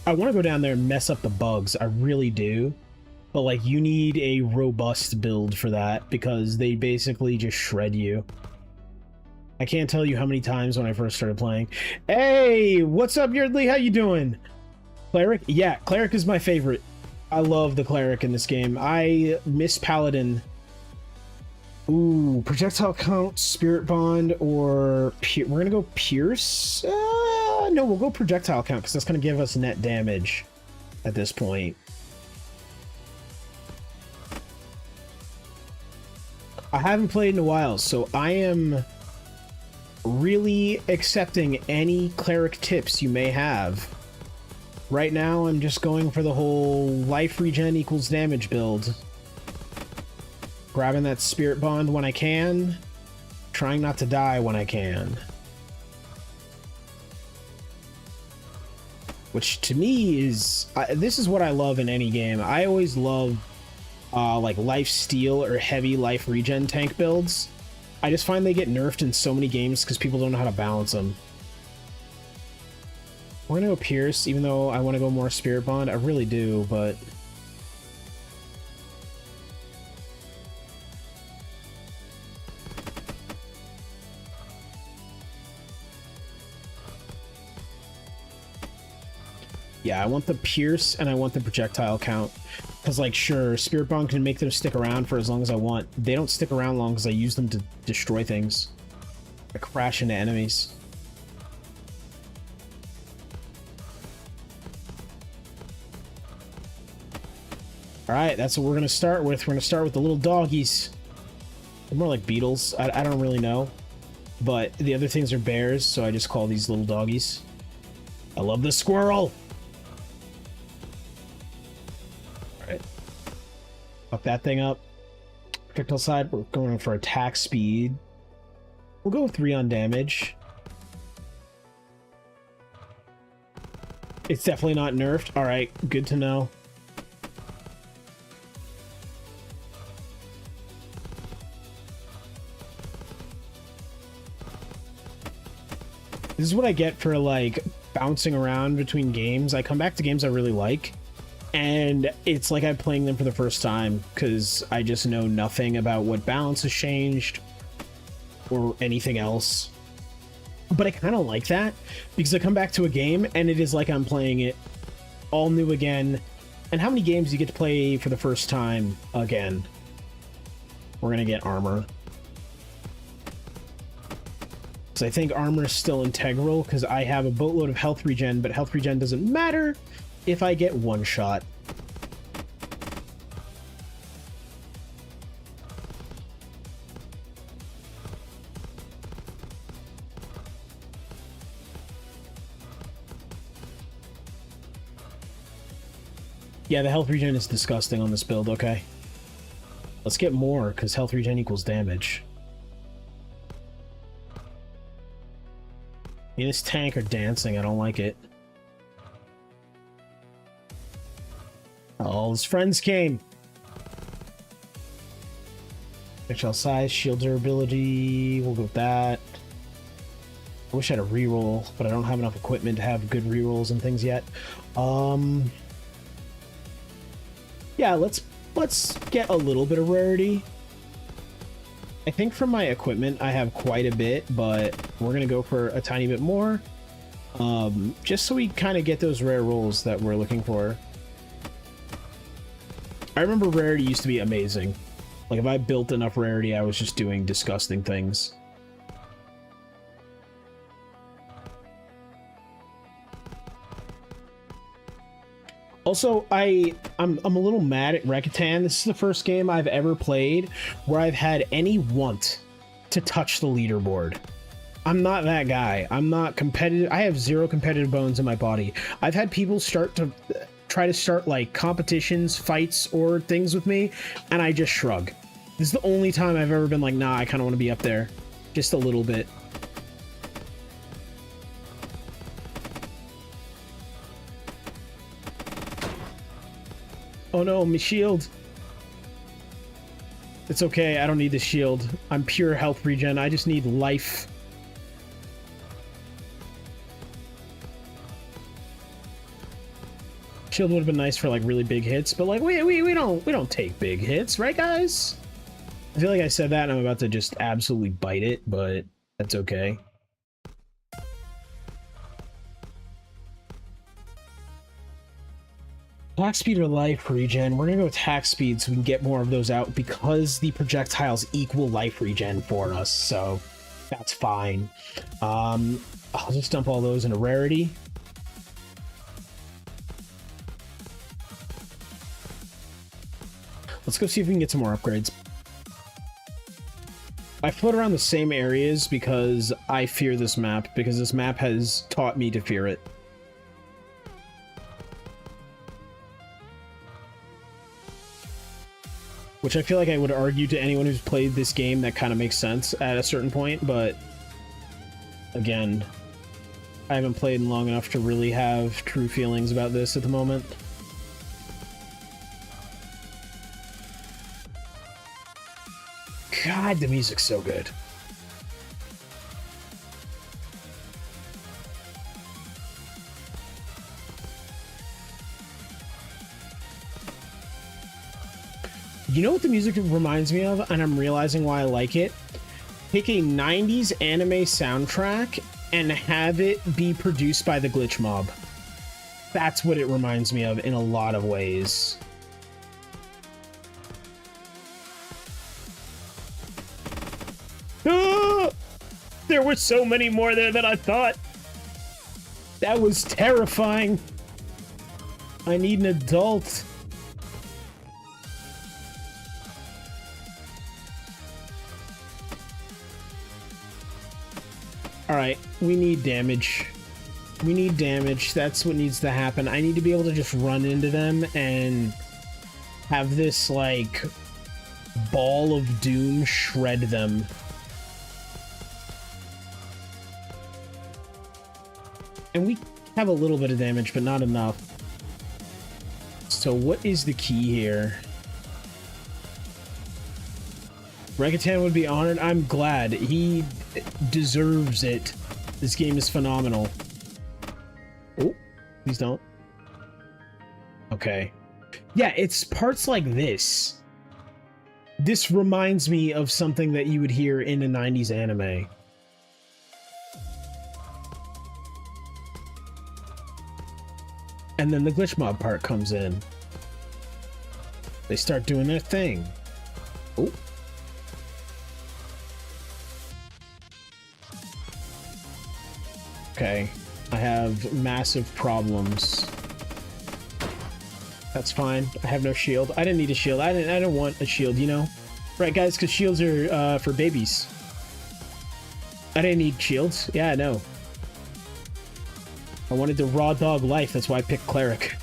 Speaker 1: I want to go down there and mess up the bugs. I really do. But, like, you need a robust build for that, because they basically just shred you. I can't tell you how many times when I first started playing. Hey, what's up, Yardley? How you doing? Cleric? Yeah, Cleric is my favorite. I love the Cleric in this game. I miss Paladin. Ooh, projectile count, Spirit Bond, or... We're gonna go Pierce? No, we'll go projectile count, because that's gonna give us net damage at this point. I haven't played in a while, so I am really accepting any Cleric tips you may have. Right now, I'm just going for the whole life regen equals damage build. Grabbing that Spirit Bond when I can, trying not to die when I can. Which, to me, is... this is what I love in any game. I always love, like, life steal or heavy life regen tank builds. I just find they get nerfed in so many games because people don't know how to balance them. We're gonna go Pierce, even though I want to go more Spirit Bond. I really do, but... yeah, I want the Pierce and I want the projectile count. Because, like, sure, Spirit Bond can make them stick around for as long as I want. They don't stick around long as I use them to destroy things. I crash into enemies. Alright, that's what we're going to start with. We're going to start with the little doggies. They're more like beetles. I don't really know. But the other things are bears, so I just call these little doggies. I love the squirrel! Alright. Fuck that thing up. Projectile side, we're going for attack speed. We'll go 3 on damage. It's definitely not nerfed. Alright, good to know. This is what I get for, like, bouncing around between games. I come back to games I really like, and it's like I'm playing them for the first time, because I just know nothing about what balance has changed, or anything else. But I kind of like that, because I come back to a game, and it is like I'm playing it all new again. And how many games do you get to play for the first time again? We're gonna get armor. I think armor is still integral because I have a boatload of health regen, but health regen doesn't matter if I get one shot. Yeah, the health regen is disgusting on this build, okay. Let's get more because health regen equals damage. Me and this tank are dancing. I don't like it. All his friends came. Projectile size, shield durability. We'll go with that. I wish I had a reroll, but I don't have enough equipment to have good rerolls and things yet. Yeah, let's get a little bit of rarity. I think from my equipment I have quite a bit, but we're gonna go for a tiny bit more, just so we kind of get those rare rolls that we're looking for. I remember rarity used to be amazing. Like, if I built enough rarity, I was just doing disgusting things. Also, I'm a little mad at Rekatan. This is the first game I've ever played where I've had any want to touch the leaderboard. I'm not that guy. I'm not competitive. I have zero competitive bones in my body. I've had people try to start like competitions, fights, or things with me, and I just shrug. This is the only time I've ever been like, nah, I kind of want to be up there. Just a little bit. Oh no, my shield. It's okay, I don't need the shield. I'm pure health regen, I just need life. Shield would have been nice for like really big hits, but like we don't take big hits, right guys? I feel like I said that and I'm about to just absolutely bite it, but that's okay. Attack speed or life regen. We're gonna go with attack speed so we can get more of those out because the projectiles equal life regen for us, so that's fine. I'll just dump all those into rarity. Let's go see if we can get some more upgrades. I float around the same areas because I fear this map, because this map has taught me to fear it. Which I feel like I would argue to anyone who's played this game that kind of makes sense at a certain point, but again, I haven't played long enough to really have true feelings about this at the moment. God, the music's so good. You know what the music reminds me of, and I'm realizing why I like it? Pick a 90s anime soundtrack and have it be produced by the Glitch Mob. That's what it reminds me of in a lot of ways. Ah! There were so many more there than I thought. That was terrifying. I need an adult. Alright, we need damage. We need damage. That's what needs to happen. I need to be able to just run into them and have this, like, ball of doom shred them. And we have a little bit of damage, but not enough. So what is the key here? Regatan would be honored. I'm glad. He deserves it. This game is phenomenal. Oh, please don't. Okay. Yeah, it's parts like this. This reminds me of something that you would hear in a 90s anime. And then the glitch mob part comes in. They start doing their thing. Oh. Okay, I have massive problems. That's fine. I have no shield. I didn't need a shield. I didn't want a shield, you know? Right, guys, because shields are for babies. I didn't need shields. Yeah, I know. I wanted the raw dog life. That's why I picked cleric.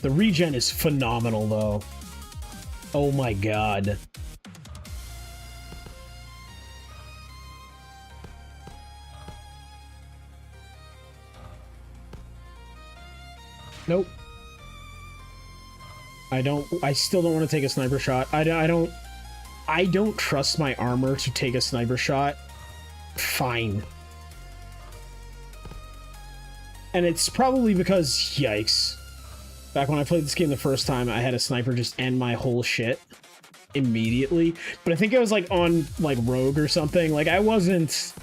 Speaker 1: The regen is phenomenal, though. Oh my god. Nope. I still don't want to take a sniper shot. I don't trust my armor to take a sniper shot. Fine. And it's probably because, yikes. Back when I played this game the first time, I had a sniper just end my whole shit immediately. But I think I was like on like rogue or something. Like I wasn't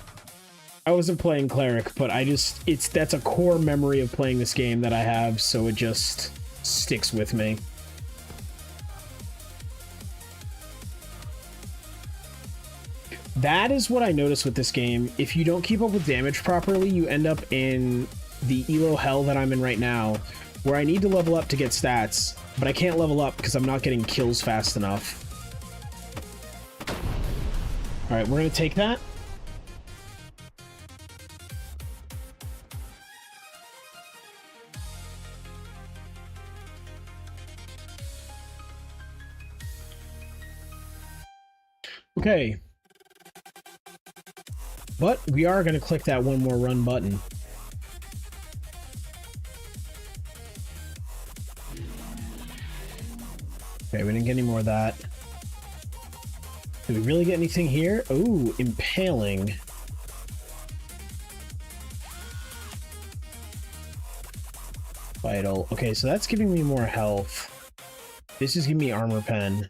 Speaker 1: playing cleric, but that's a core memory of playing this game that I have, so it just sticks with me. That is what I noticed with this game. If you don't keep up with damage properly, you end up in the elo hell that I'm in right now, where I need to level up to get stats, but I can't level up because I'm not getting kills fast enough. All right, we're gonna take that. Okay. But we are going to click that one more run button. Okay, we didn't get any more of that. Did we really get anything here? Ooh, impaling. Vital. Okay, so that's giving me more health. This is giving me armor pen.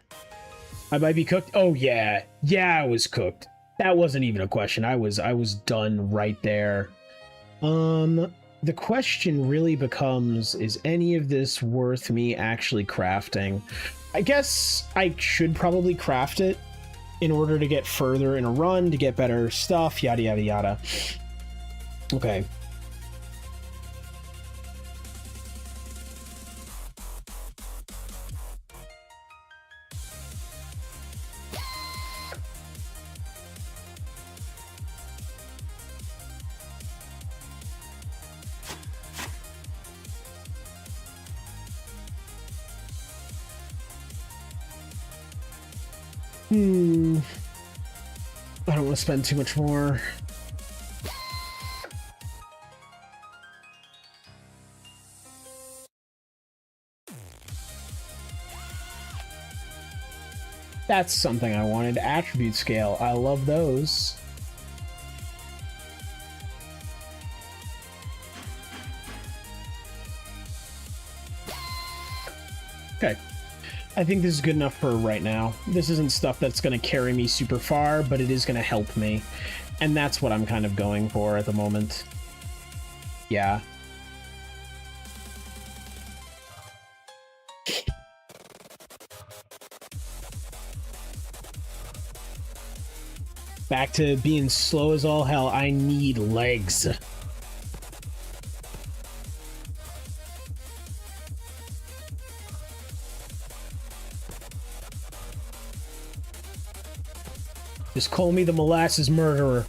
Speaker 1: I might be cooked. Oh, yeah. Yeah, I was cooked. That wasn't even a question. I was done right there. The question really becomes, is any of this worth me actually crafting? I guess I should probably craft it in order to get further in a run, to get better stuff, yada, yada, yada. Okay. I don't want to spend too much more. That's something I wanted. Attribute scale. I love those. Okay. I think this is good enough for right now. This isn't stuff that's going to carry me super far, but it is going to help me. And that's what I'm kind of going for at the moment. Yeah. Back to being slow as all hell. I need legs. Just call me the molasses murderer.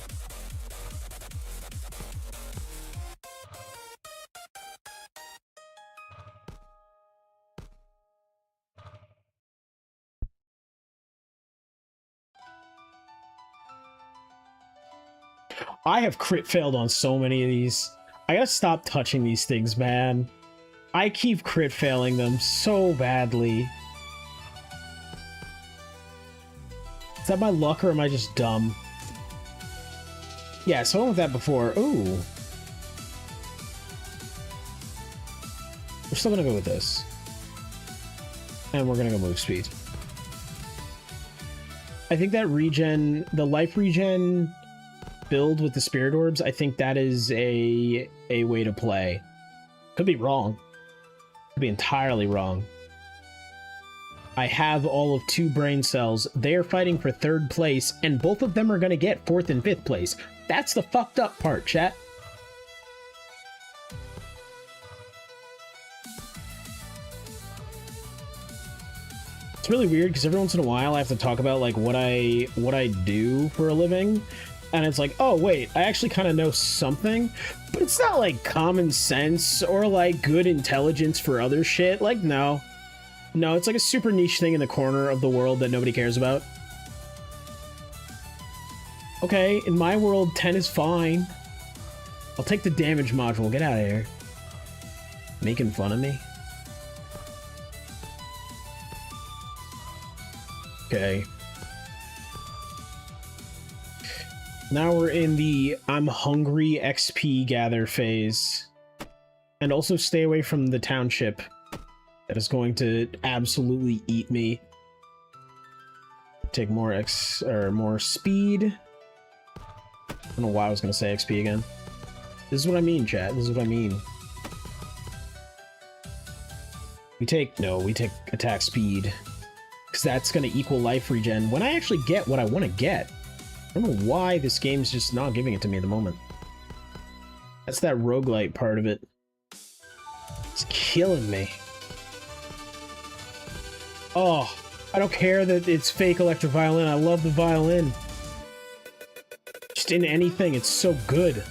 Speaker 1: I have crit failed on so many of these. I gotta stop touching these things, man. I keep crit failing them so badly. Is that my luck or am I just dumb? Yeah, so I went with that before. Ooh. We're still gonna go with this. And we're gonna go move speed. I think that regen, the life regen build with the spirit orbs, I think that is a way to play. Could be wrong. Could be entirely wrong. I have all of 2 brain cells. They are fighting for 3rd place, and both of them are going to get 4th and 5th place. That's the fucked up part, chat. It's really weird because every once in a while I have to talk about like what I do for a living, and it's like, oh wait, I actually kind of know something, but it's not like common sense or like good intelligence for other shit. Like, no. No, it's like a super niche thing in the corner of the world that nobody cares about. Okay, in my world, 10 is fine. I'll take the damage module. Get out of here. Making fun of me? Okay. Now we're in the I'm hungry XP gather phase. And also stay away from the township. That is going to absolutely eat me. Take more more speed. I don't know why I was going to say XP again. This is what I mean, chat. This is what I mean. We take attack speed. Because that's going to equal life regen when I actually get what I want to get. I don't know why this game's just not giving it to me at the moment. That's that roguelite part of it. It's killing me. Oh, I don't care that it's fake electric violin. I love the violin. Just in anything, it's so good.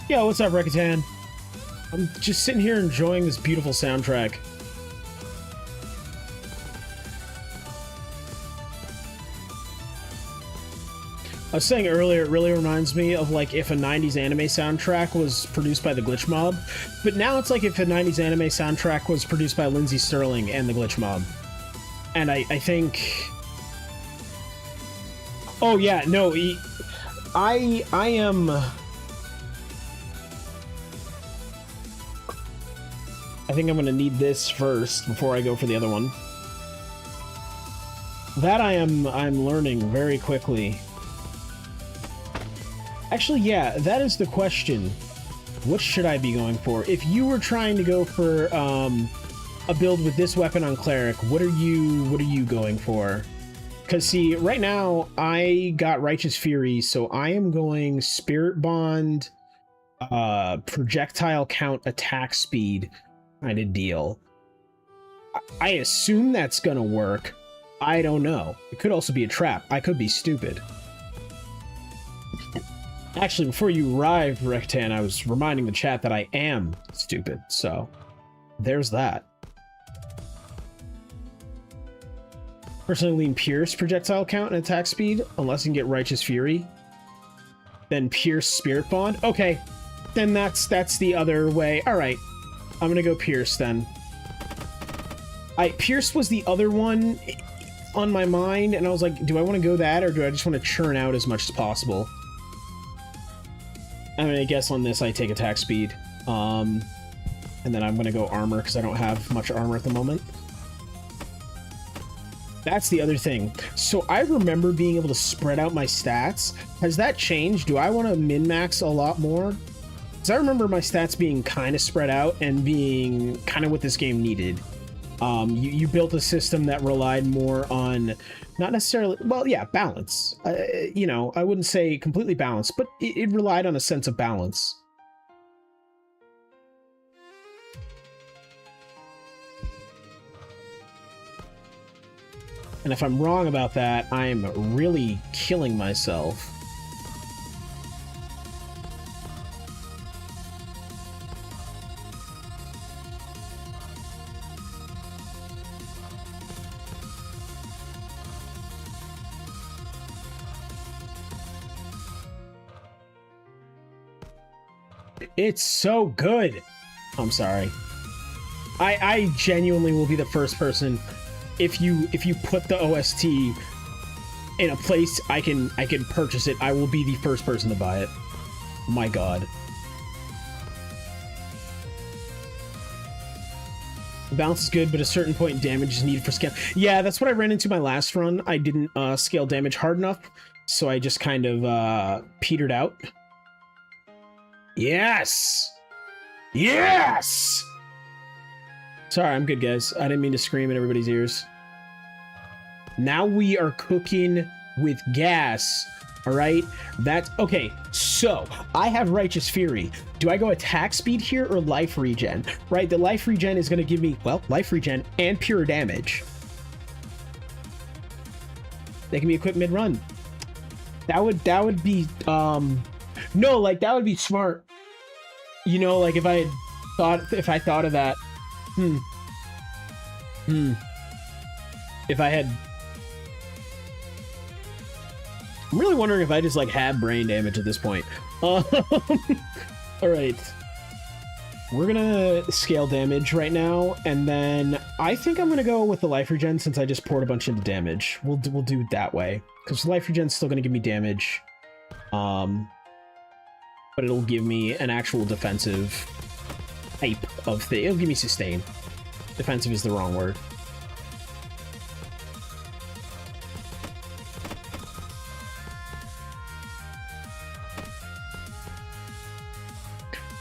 Speaker 1: Yo, what's up, Rekatan? I'm just sitting here enjoying this beautiful soundtrack. I was saying earlier, it really reminds me of like if a 90s anime soundtrack was produced by the Glitch Mob, but now it's like if a 90s anime soundtrack was produced by Lindsey Sterling and the Glitch Mob. And I think... Oh yeah, no, I am... I think I'm gonna need this first before I go for the other one. That I'm learning very quickly. Actually, yeah, that is the question. What should I be going for? If you were trying to go for a build with this weapon on Cleric, what are you going for? Because see, right now I got Righteous Fury, so I am going Spirit Bond, projectile count, attack speed kind of deal. I assume that's gonna work. I don't know. It could also be a trap. I could be stupid. Actually, before you arrived, Rektan, I was reminding the chat that I am stupid, so there's that. Personally lean Pierce projectile count and attack speed, unless you can get Righteous Fury. Then Pierce Spirit Bond. Okay, then that's the other way. Alright, I'm gonna go Pierce then. Pierce was the other one on my mind, and I was like, do I want to go that, or do I just want to churn out as much as possible? I mean, I guess on this I take attack speed, and then I'm gonna go armor because I don't have much armor at the moment. That's the other thing. So I remember being able to spread out my stats. Has that changed? Do I want to min-max a lot more? Because I remember my stats being kind of spread out and being kind of what this game needed. You built a system that relied more on, not necessarily, well, yeah, balance. You know, I wouldn't say completely balanced, but it relied on a sense of balance. And if I'm wrong about that, I'm really killing myself. It's so good. I'm sorry. I genuinely will be the first person, if you put the OST in a place I can purchase it, I will be the first person to buy it. My god. The balance is good, but at a certain point damage is needed for scale. Yeah, that's what I ran into my last run. I didn't scale damage hard enough, so I just kind of petered out. Yes! Yes! Sorry, I'm good, guys. I didn't mean to scream in everybody's ears. Now we are cooking with gas, all right? That's... Okay, so I have Righteous Fury. Do I go attack speed here or life regen? Right, the life regen is going to give me, well, life regen and pure damage. They can be equipped mid-run. That would be, no, like, that would be smart. You know, like, if I thought of that. If I had... I'm really wondering if I just, like, have brain damage at this point. Alright. We're gonna scale damage right now, and then I think I'm gonna go with the life regen since I just poured a bunch into damage. We'll do it that way. Because life regen's still gonna give me damage. But it'll give me an actual defensive type of thing. It'll give me sustain. Defensive is the wrong word.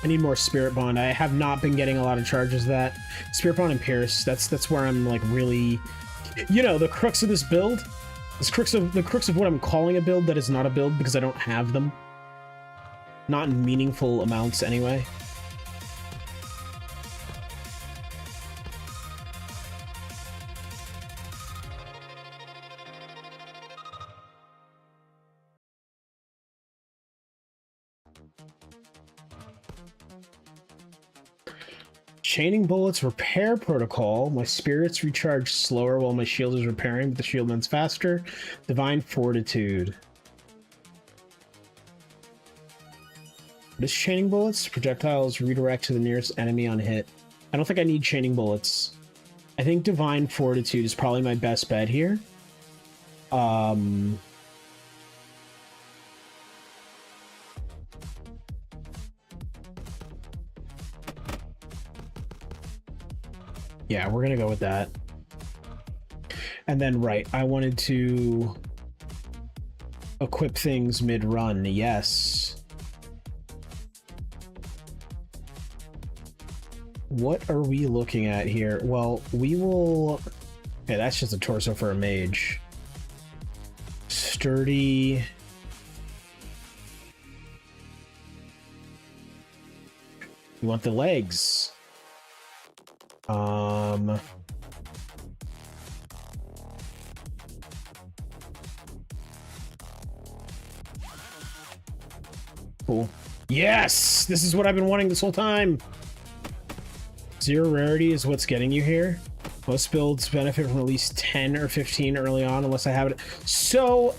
Speaker 1: I need more Spirit Bond. I have not been getting a lot of charges of that. Spirit Bond and Pierce, that's where I'm like really... You know, the crux of this build The crux of what I'm calling a build that is not a build because I don't have them. Not in meaningful amounts anyway. Chaining bullets repair protocol. My spirits recharge slower while my shield is repairing, but the shield mends faster. Divine fortitude. What is chaining bullets? Projectiles redirect to the nearest enemy on hit. I don't think I need chaining bullets. I think divine fortitude is probably my best bet here. Yeah, we're gonna go with that. And then, right, I wanted to equip things mid-run, yes. What are we looking at here? Well, we will... Okay, that's just a torso for a mage. Sturdy... We want the legs. Cool. Yes! This is what I've been wanting this whole time! 0 rarity is what's getting you here. Most builds benefit from at least 10 or 15 early on, unless I have it. So,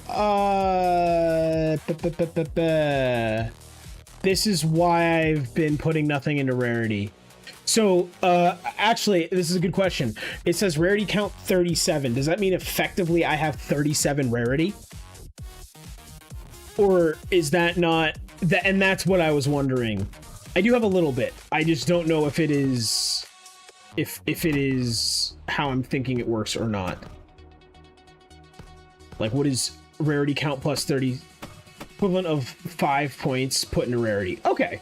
Speaker 1: this is why I've been putting nothing into rarity. So, actually, this is a good question. It says rarity count 37. Does that mean effectively I have 37 rarity? Or is that not... And that's what I was wondering. I do have a little bit. I just don't know if it is... If it is how I'm thinking it works or not. Like, what is rarity count plus 30? Equivalent of 5 points put into rarity. Okay.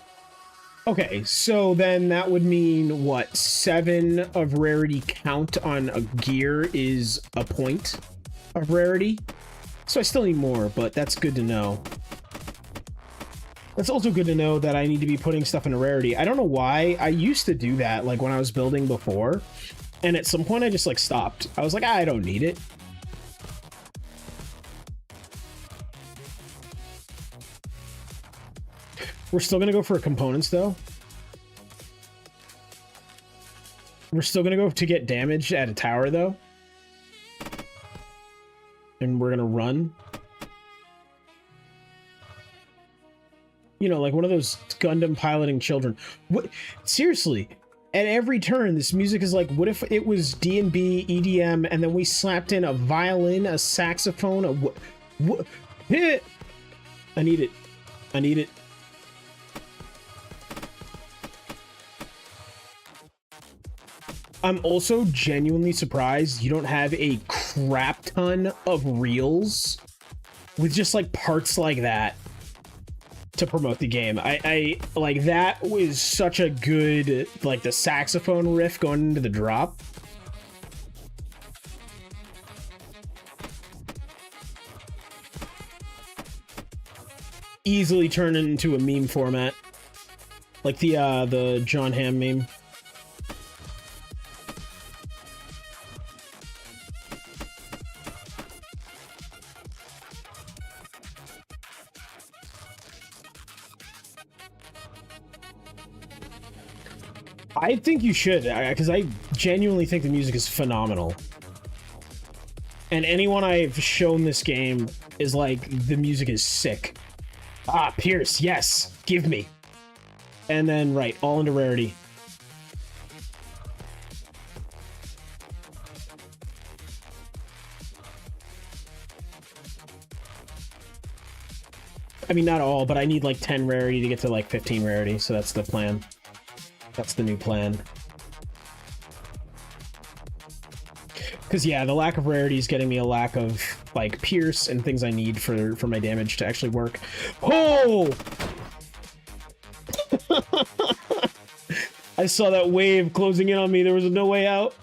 Speaker 1: Okay, so then that would mean, what, 7 of rarity count on a gear is a point of rarity? So I still need more, but that's good to know. That's also good to know that I need to be putting stuff into rarity. I don't know why. I used to do that, like, when I was building before, and at some point I just, like, stopped. I was like, I don't need it. We're still gonna go for components, though. We're still gonna go to get damage at a tower, though. And we're gonna run. You know, like one of those Gundam piloting children. What? Seriously, at every turn, this music is like, what if it was D&B, EDM, and then we slapped in a violin, a saxophone, a what? I need it. I need it. I'm also genuinely surprised you don't have a crap ton of reels with just like parts like that to promote the game. I like that was such a good, like the saxophone riff going into the drop. Easily turn it into a meme format. Like the John Hamm meme. I think you should, because I genuinely think the music is phenomenal. And anyone I've shown this game is like, the music is sick. Ah, Pierce, yes, give me. And then, right, all into rarity. I mean, not all, but I need like 10 rarity to get to like 15 rarity, so that's the plan. That's the new plan. Because, yeah, the lack of rarity is getting me a lack of, like, pierce and things I need for my damage to actually work. Oh! I saw that wave closing in on me. There was no way out.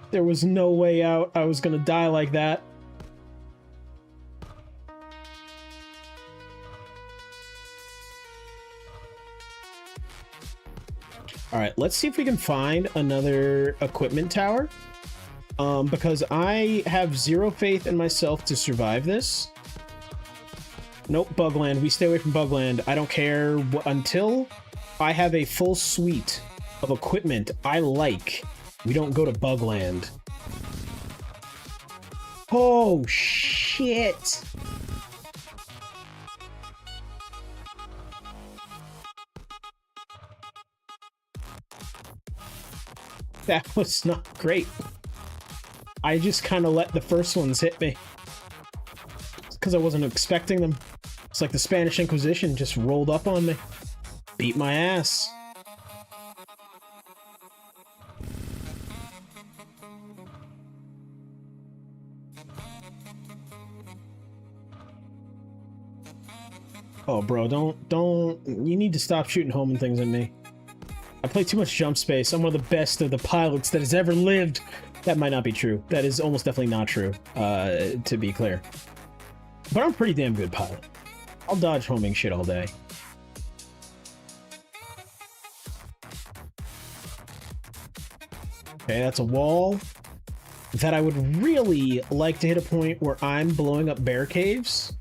Speaker 1: There was no way out. I was gonna die like that. Alright, let's see if we can find another equipment tower. Because I have zero faith in myself to survive this. Nope, Bugland. We stay away from Bugland. I don't care until I have a full suite of equipment I like. We don't go to Bugland. Oh, shit. That was not great. I just kind of let the first ones hit me. Because I wasn't expecting them. It's like the Spanish Inquisition just rolled up on me. Beat my ass. Oh, bro, don't... You need to stop shooting homing things at me. I play too much jump space. I'm one of the best of the pilots that has ever lived. That might not be true. That is almost definitely not true, to be clear. But I'm a pretty damn good pilot. I'll dodge homing shit all day. Okay, that's a wall that I would really like to hit a point where I'm blowing up bear caves.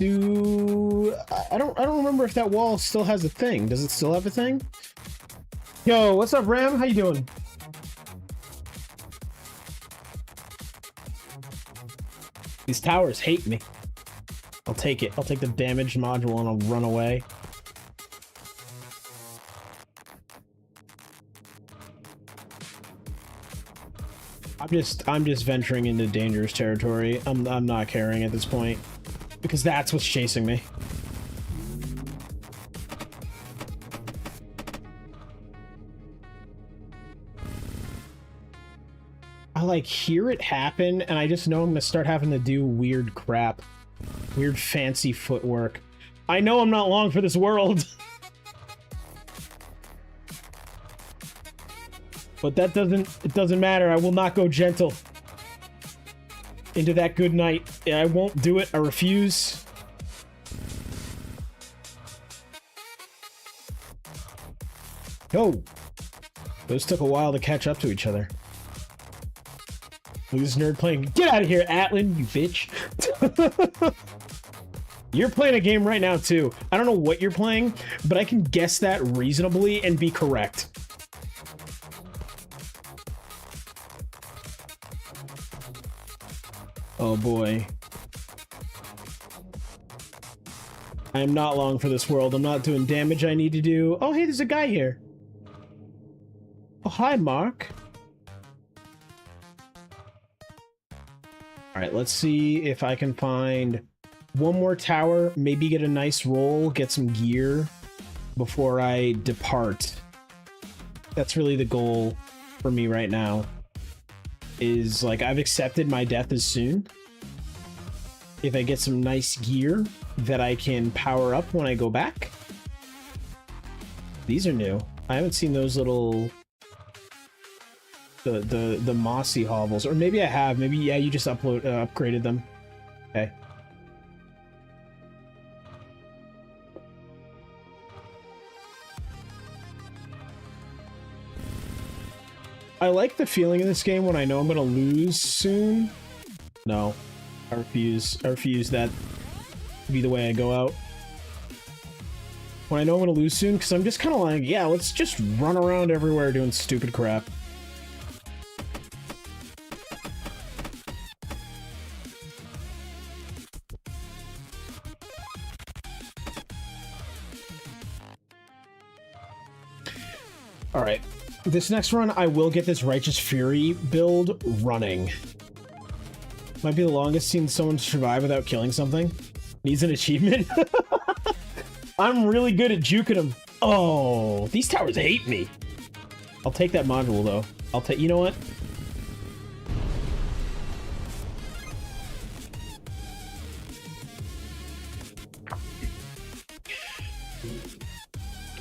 Speaker 1: I don't remember if that wall still has a thing. Does it still have a thing? Yo, what's up, Ram? How you doing? These towers hate me. I'll take it. I'll take the damage module and I'll run away. I'm just venturing into dangerous territory. I'm not caring at this point. Because that's what's chasing me. I like hear it happen and I just know I'm gonna start having to do weird crap. Weird fancy footwork. I know I'm not long for this world. But it doesn't matter. I will not go gentle into that good night. I won't do it. I refuse. Oh, those took a while to catch up to each other. Look at this nerd playing. Get out of here, Atlan, you bitch. You're playing a game right now, too. I don't know what you're playing, but I can guess that reasonably and be correct. Oh boy. I am not long for this world. I'm not doing damage I need to do. Oh, hey, there's a guy here. Oh, hi, Mark. Alright, let's see if I can find one more tower, maybe get a nice roll, get some gear before I depart. That's really the goal for me right now. Is, like, I've accepted my death as soon. If I get some nice gear that I can power up when I go back. These are new. I haven't seen those little... The mossy hovels. Or maybe I have. Maybe, yeah, you just upgraded them. Okay. I like the feeling in this game when I know I'm gonna lose soon. No. I refuse. I refuse that to be the way I go out. When I know I'm gonna lose soon, because I'm just kind of like, yeah, let's just run around everywhere doing stupid crap. Alright. This next run, I will get this Righteous Fury build running. Might be the longest seeing someone survive without killing something. Needs an achievement. I'm really good at juking them. Oh, these towers hate me. I'll take that module, though. I'll take... You know what?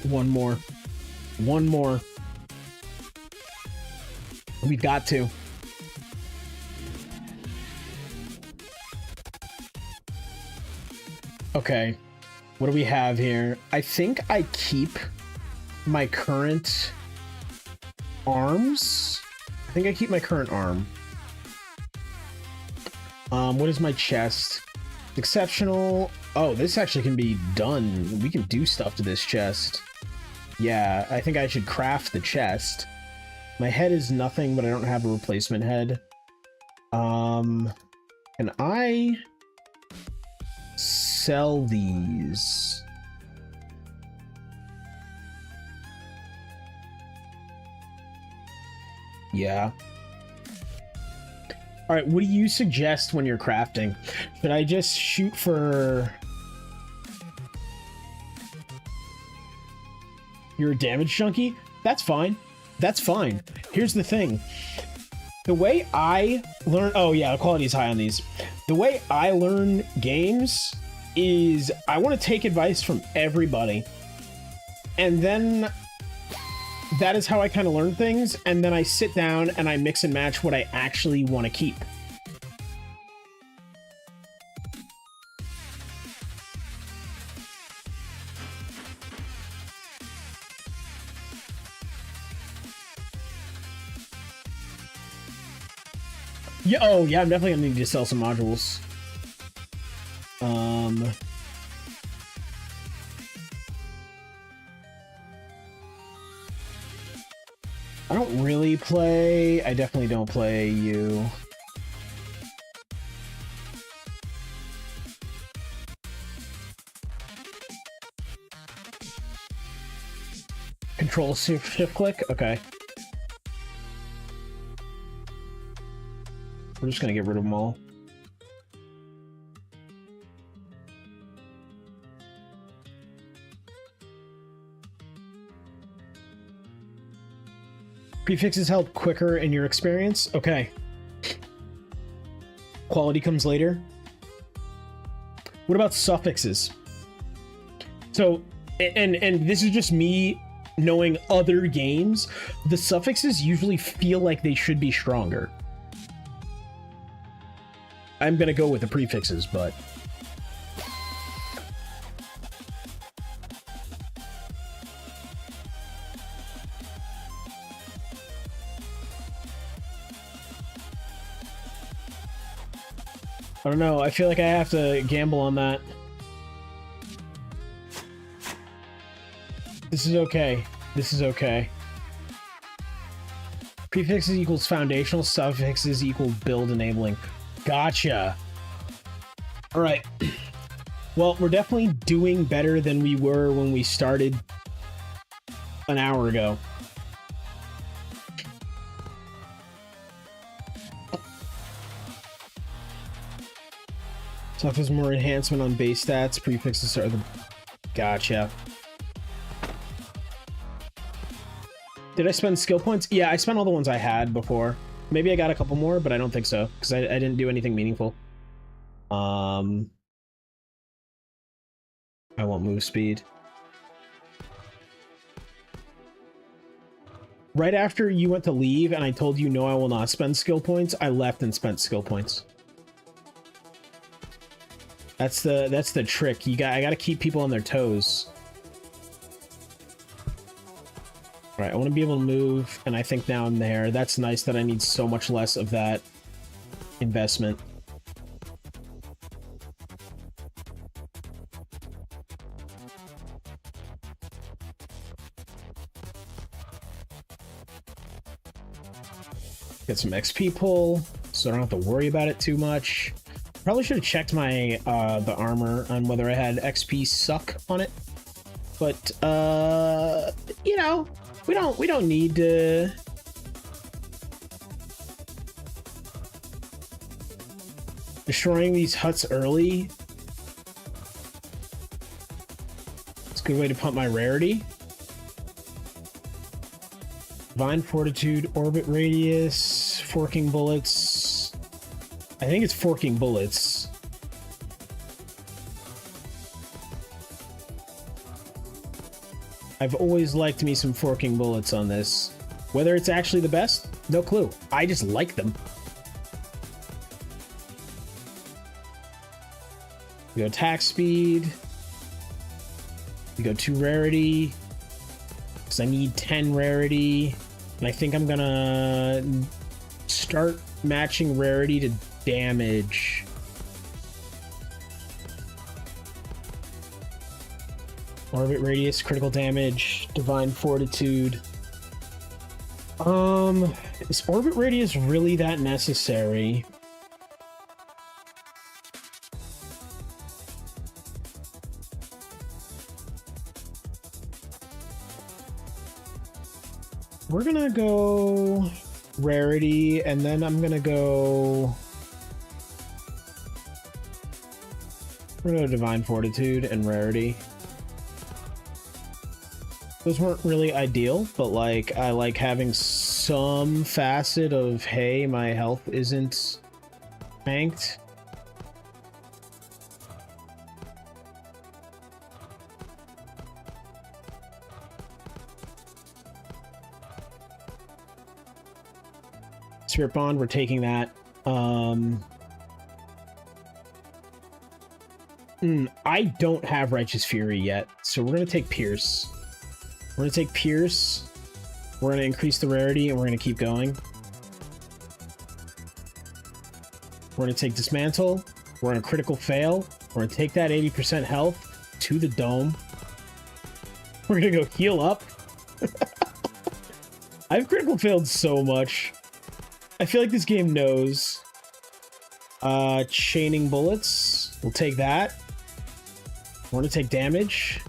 Speaker 1: One more. One more. We've got to. Okay. What do we have here? I think I keep my current arms. I think I keep my current arm. What is my chest? Exceptional. Oh, this actually can be done. We can do stuff to this chest. Yeah, I think I should craft the chest. My head is nothing, but I don't have a replacement head. Can I sell these? Yeah. All right, what do you suggest when you're crafting? Should I just shoot for... You're a damage junkie? That's fine. That's fine. Here's the thing. The way I learn... Oh, yeah, the quality is high on these. The way I learn games is I want to take advice from everybody. And then that is how I kind of learn things. And then I sit down and I mix and match what I actually want to keep. Yeah, oh yeah, I'm definitely gonna need to sell some modules. I don't really play. I definitely don't play you. Control shift click. Okay. We're just gonna get rid of them all. Prefixes help quicker in your experience? Okay. Quality comes later. What about suffixes? So, and this is just me knowing other games, the suffixes usually feel like they should be stronger. I'm gonna go with the prefixes, but... I don't know, I feel like I have to gamble on that. This is okay. This is okay. Prefixes equals foundational, suffixes equal build enabling. Gotcha. Alright. Well, we're definitely doing better than we were when we started an hour ago. Stuff is more enhancement on base stats. Prefixes are the... Gotcha. Did I spend skill points? Yeah, I spent all the ones I had before. Maybe I got a couple more, but I don't think so, because I didn't do anything meaningful. I won't move speed. Right after you went to leave and I told you no, I will not spend skill points, I left and spent skill points. That's the trick. I gotta keep people on their toes. All right, I want to be able to move, and I think now I'm there. That's nice that I need so much less of that investment. Get some XP pull, so I don't have to worry about it too much. Probably should have checked my the armor on whether I had XP suck on it, but you know, we don't need to. Destroying these huts early. It's a good way to pump my rarity. Divine Fortitude, Orbit Radius, Forking Bullets. I think it's Forking Bullets. I've always liked me some Forking Bullets on this. Whether it's actually the best, no clue. I just like them. We go attack speed. We go 2 rarity. Because I need 10 rarity. And I think I'm gonna start matching rarity to damage. Orbit radius, critical damage, divine fortitude. Is orbit radius really that necessary? We're gonna go rarity, and then I'm gonna go... We're gonna go divine fortitude and rarity. Those weren't really ideal, but like I like having some facet of, hey, my health isn't banked. Spirit Bond, we're taking that. I don't have Righteous Fury yet, so we're gonna take Pierce. We're gonna take Pierce, we're gonna increase the rarity, and we're gonna keep going. We're gonna take Dismantle, we're gonna critical fail, we're gonna take that 80% health to the dome. We're gonna go heal up. I've critical failed so much. I feel like this game knows. Chaining bullets, we'll take that. We're gonna take damage.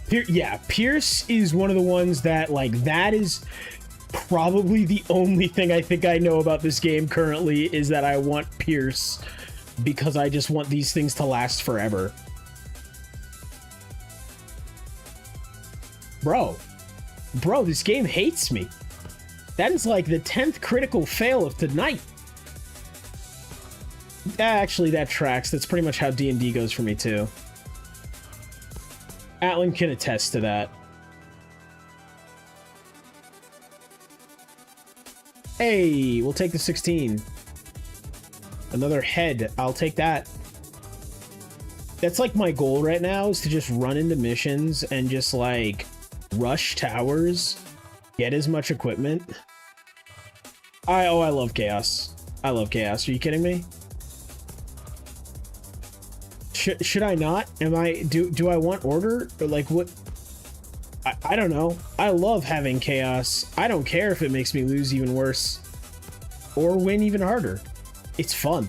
Speaker 1: Yeah, Pierce is one of the ones that, like, that is probably the only thing I think I know about this game currently, is that I want Pierce because I just want these things to last forever. Bro, this game hates me. That is like the 10th critical fail of tonight. Actually, that tracks. That's pretty much how D&D goes for me, too. Atlan can attest to that. Hey, we'll take the 16. Another head. I'll take that. That's like my goal right now, is to just run into missions and just like rush towers, get as much equipment. I love chaos. I love chaos. Are you kidding me? Should I not? Do I want order? Or like what? I don't know. I love having chaos. I don't care if it makes me lose even worse or win even harder. It's fun.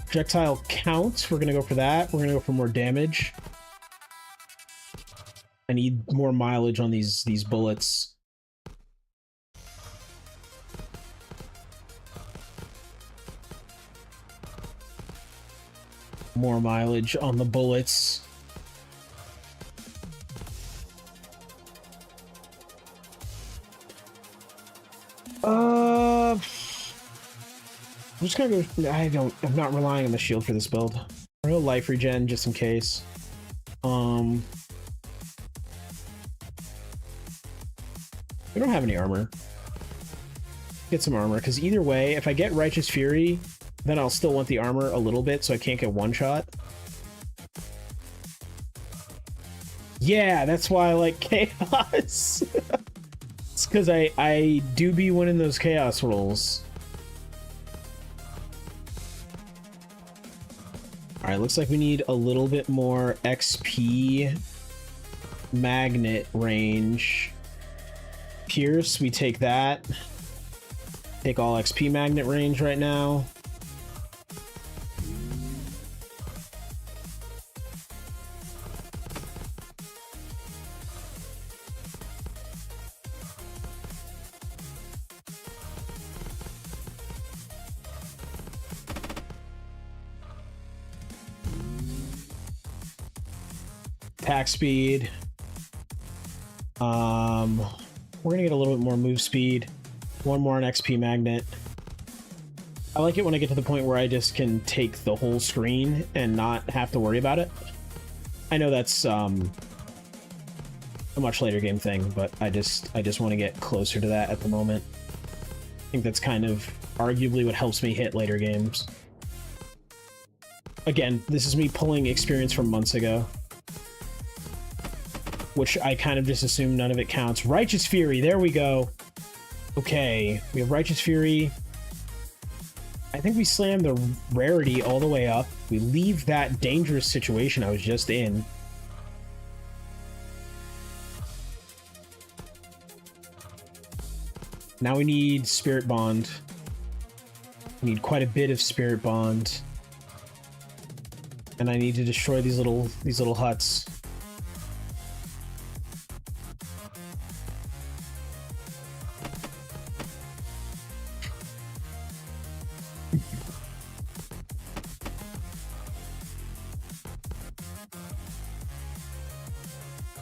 Speaker 1: Projectile count. We're gonna go for that. We're gonna go for more damage. I need more mileage on these bullets. More mileage on the bullets. I'm just gonna go. I'm not relying on the shield for this build. I'm gonna go life regen just in case. We don't have any armor. Get some armor, because either way, if I get Righteous Fury, then I'll still want the armor a little bit, so I can't get one shot. Yeah, that's why I like chaos. It's because I do be winning those chaos rolls. Alright, looks like we need a little bit more XP magnet range. Pierce, we take that. Take all XP magnet range right now. Attack speed. We're gonna get a little bit more move speed. One more on XP magnet. I like it when I get to the point where I just can take the whole screen and not have to worry about it. I know that's a much later game thing, but I just want to get closer to that at the moment. I think that's kind of arguably what helps me hit later games. Again, this is me pulling experience from months ago, which I kind of just assume none of it counts. Righteous Fury, there we go. Okay, we have Righteous Fury. I think we slam the rarity all the way up. We leave that dangerous situation I was just in. Now we need Spirit Bond. We need quite a bit of Spirit Bond. And I need to destroy these little huts.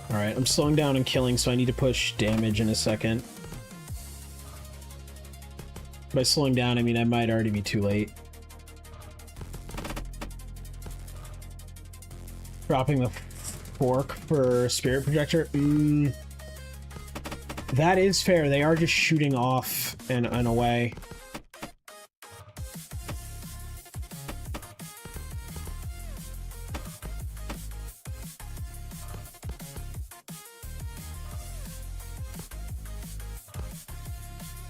Speaker 1: Alright, I'm slowing down and killing, so I need to push damage in a second. By slowing down, I mean I might already be too late. Dropping the fork for Spirit Projector? That is fair. They are just shooting off and away.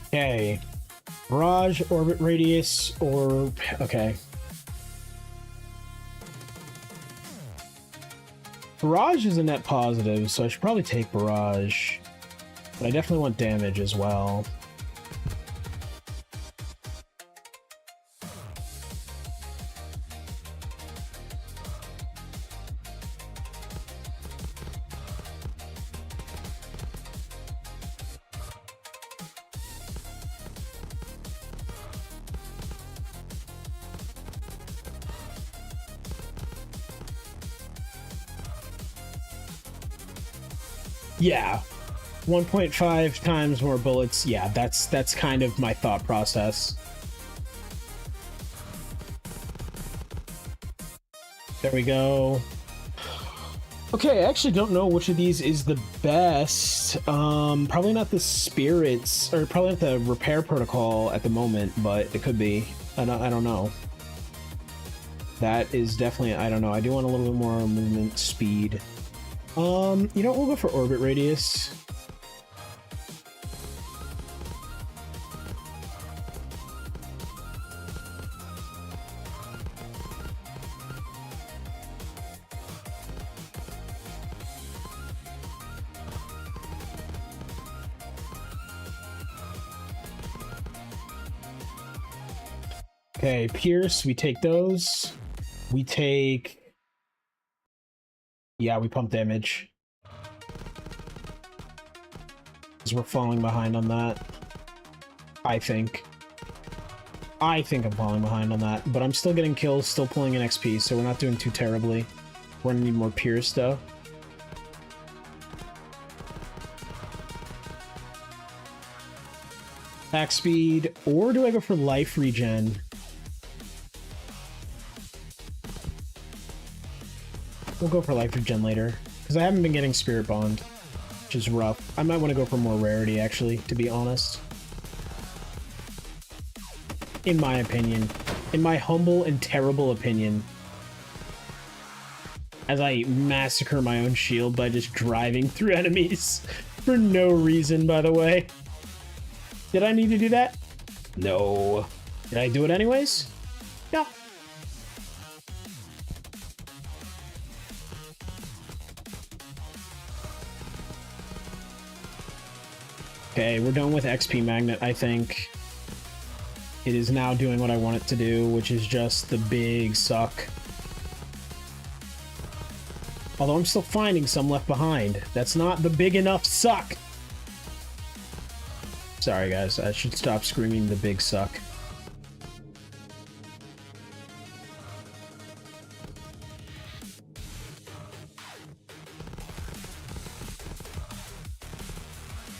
Speaker 1: Okay. Barrage, orbit radius, or... okay. Barrage is a net positive, so I should probably take Barrage. But I definitely want damage as well. Yeah, 1.5 times more bullets. Yeah, that's kind of my thought process. There we go. Okay, I actually don't know which of these is the best. Probably not the spirits, or probably not the repair protocol at the moment, but it could be. I don't know. That is definitely, I don't know. I do want a little bit more movement speed. You know, we'll go for orbit radius. Okay, Pierce, we take those. We take... yeah, we pump damage. Because we're falling behind on that. I think I'm falling behind on that. But I'm still getting kills, still pulling in XP, so we're not doing too terribly. We're gonna need more Pierce, though. Attack speed, or do I go for life regen? We'll go for life regen later, because I haven't been getting Spirit Bond, which is rough. I might want to go for more rarity, actually, to be honest. In my opinion. In my humble and terrible opinion. As I massacre my own shield by just driving through enemies. For no reason, by the way. Did I need to do that? No. Did I do it anyways? Yeah. Okay, we're done with XP Magnet, I think. It is now doing what I want it to do, which is just the big suck. Although I'm still finding some left behind. That's not the big enough suck! Sorry guys, I should stop screaming the big suck.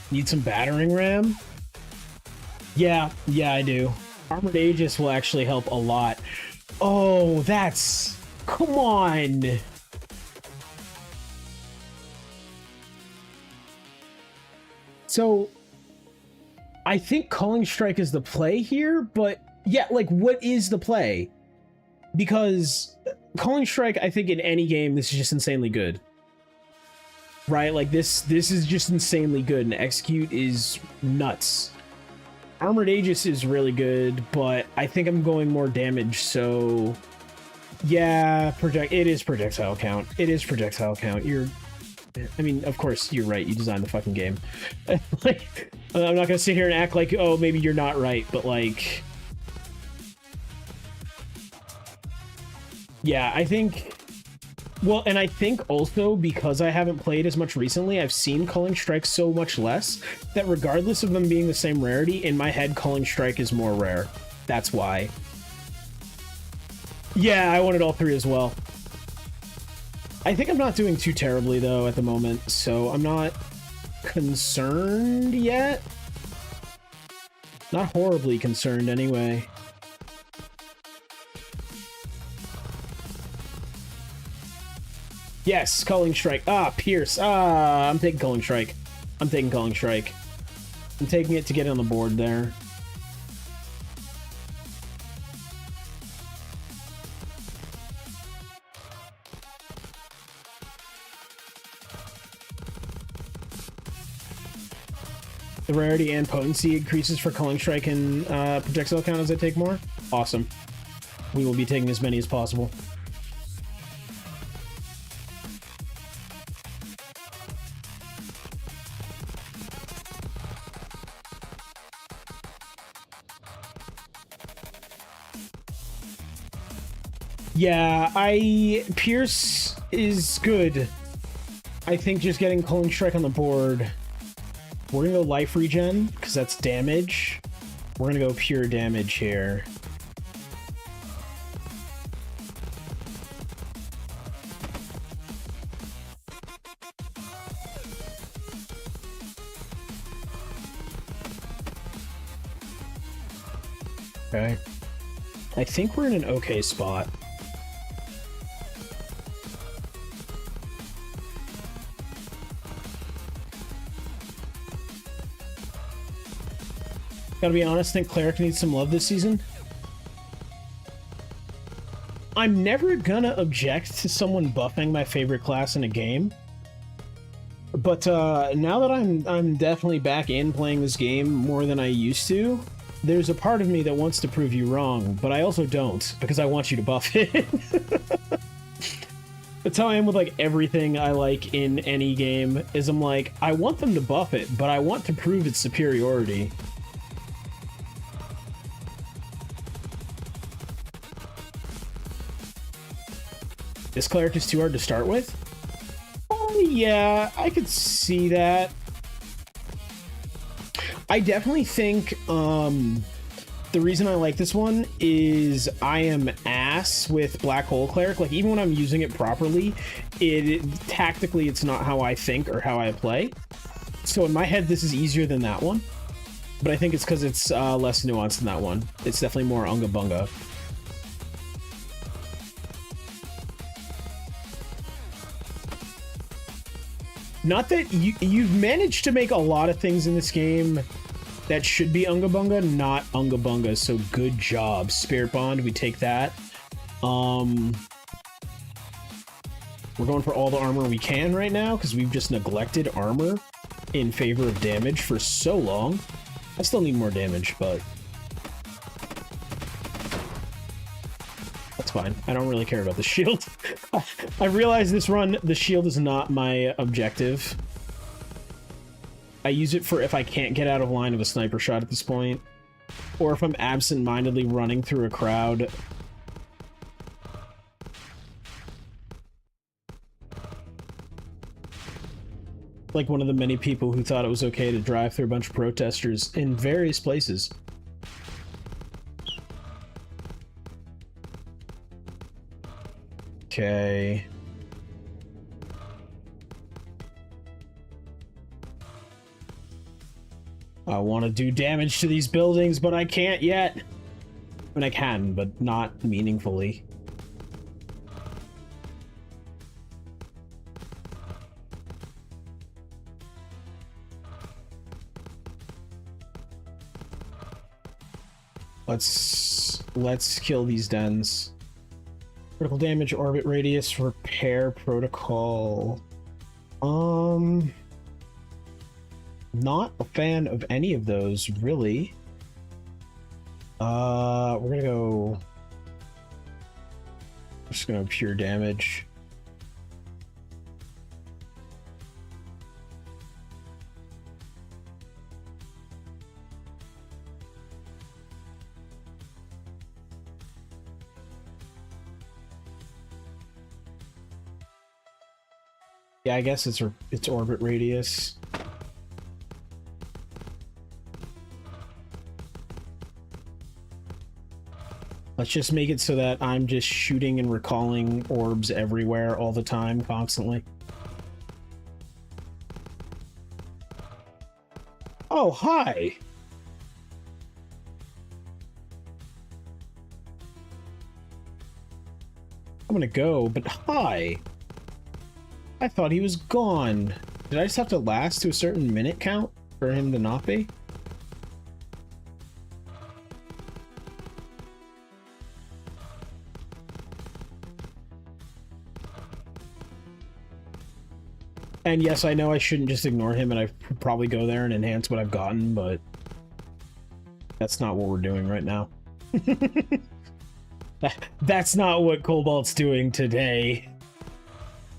Speaker 1: Need some battering ram? Yeah, I do. Armored Aegis will actually help a lot. Oh, that's... come on! So I think Culling Strike is the play here, but yeah, like, what is the play? Because Culling Strike, I think in any game, this is just insanely good. Right? Like, this is just insanely good, and Execute is nuts. Armored Aegis is really good, but I think I'm going more damage, so... Yeah, it is projectile count. It is projectile count. I mean, of course, you're right. You designed the fucking game. Like, I'm not gonna sit here and act like, oh, maybe you're not right, but like... Yeah, I think... Well, and I think also, because I haven't played as much recently, I've seen Culling Strike so much less, that regardless of them being the same rarity, in my head, Culling Strike is more rare. That's why. Yeah, I wanted all three as well. I think I'm not doing too terribly, though, at the moment, so I'm not concerned yet. Not horribly concerned, anyway. Yes, Culling Strike. Ah, Pierce. Ah, I'm taking Culling Strike. I'm taking Culling Strike. I'm taking it to get on the board there. The rarity and potency increases for Culling Strike and projectile count as I take more. Awesome. We will be taking as many as possible. Yeah, Pierce is good. I think just getting Culling Strike on the board. We're gonna go life regen, because that's damage. We're gonna go pure damage here. Okay. I think we're in an okay spot. Gotta be honest, I think Cleric needs some love this season. I'm never gonna object to someone buffing my favorite class in a game. But now that I'm definitely back in playing this game more than I used to, there's a part of me that wants to prove you wrong, but I also don't, because I want you to buff it. That's how I am with like everything I like in any game, is I'm like, I want them to buff it, but I want to prove its superiority. This Cleric is too hard to start with? Yeah, I could see that. I definitely think the reason I like this one is I am ass with Black Hole Cleric. Like, even when I'm using it properly, tactically it's not how I think or how I play. So in my head, this is easier than that one. But I think it's because it's less nuanced than that one. It's definitely more Unga Bunga. Not that you've managed to make a lot of things in this game that should be Unga Bunga, not Unga Bunga, so good job. Spirit Bond, we take that. We're going for all the armor we can right now, because we've just neglected armor in favor of damage for so long. I still need more damage, but... that's fine. I don't really care about the shield. I realize this run, the shield is not my objective. I use it for if I can't get out of line of a sniper shot at this point, or if I'm absent-mindedly running through a crowd. Like one of the many people who thought it was okay to drive through a bunch of protesters in various places. Okay. I want to do damage to these buildings, but I can't yet. I mean, I can, but not meaningfully. Let's kill these dens. Critical damage, orbit radius, repair protocol. Not a fan of any of those, really. We're gonna go... Just gonna pure damage. Yeah, I guess it's orbit radius. Let's just make it so that I'm just shooting and recalling orbs everywhere all the time, constantly. Oh, hi! I'm gonna go, but hi! I thought he was gone. Did I just have to last to a certain minute count for him to not be? And yes, I know I shouldn't just ignore him and I probably go there and enhance what I've gotten, but that's not what we're doing right now. That's not what Cobalt's doing today.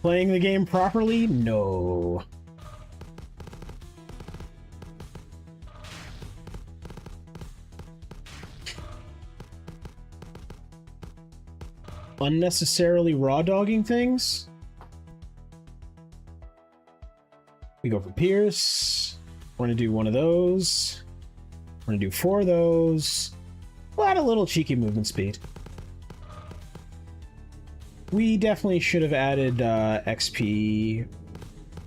Speaker 1: Playing the game properly? No. Unnecessarily raw dogging things? We go for Pierce. We're gonna do one of those. We're gonna do 4 of those. We'll add a little cheeky movement speed. We definitely should have added XP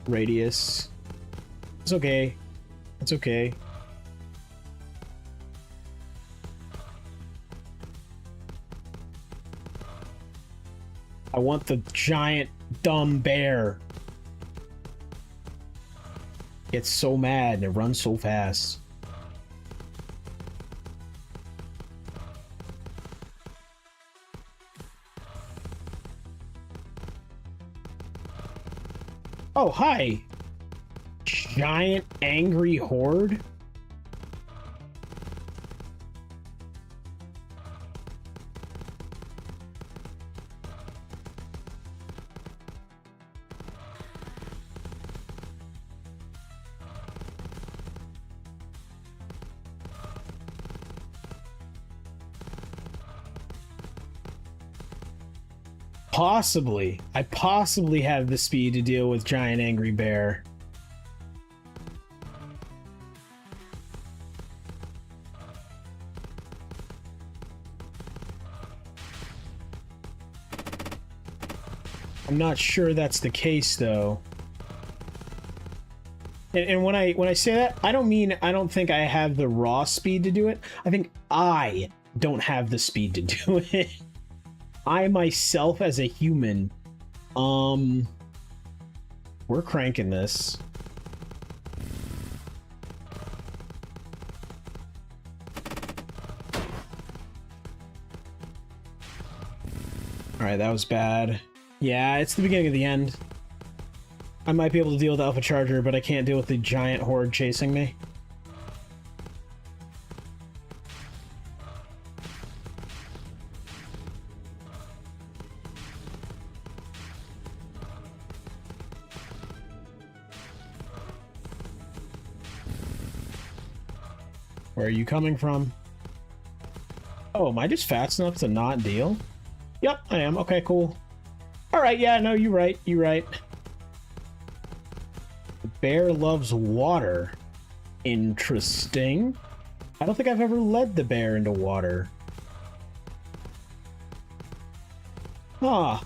Speaker 1: radius. It's okay. It's okay. I want the giant dumb bear. It's so mad and it runs so fast. Oh, hi! Giant angry horde? Possibly. I possibly have the speed to deal with giant angry bear. I'm not sure that's the case though. And when I say that, I don't mean I don't think I have the raw speed to do it. I think I don't have the speed to do it. I myself as a human, we're cranking this. All right, that was bad. Yeah, it's the beginning of the end. I might be able to deal with Alpha Charger, but I can't deal with the giant horde chasing me. Where are you coming from? Oh, am I just fast enough to not deal? Yep, I am. Okay, cool. Alright, yeah, no, you're right. You're right. The bear loves water. Interesting. I don't think I've ever led the bear into water. Huh.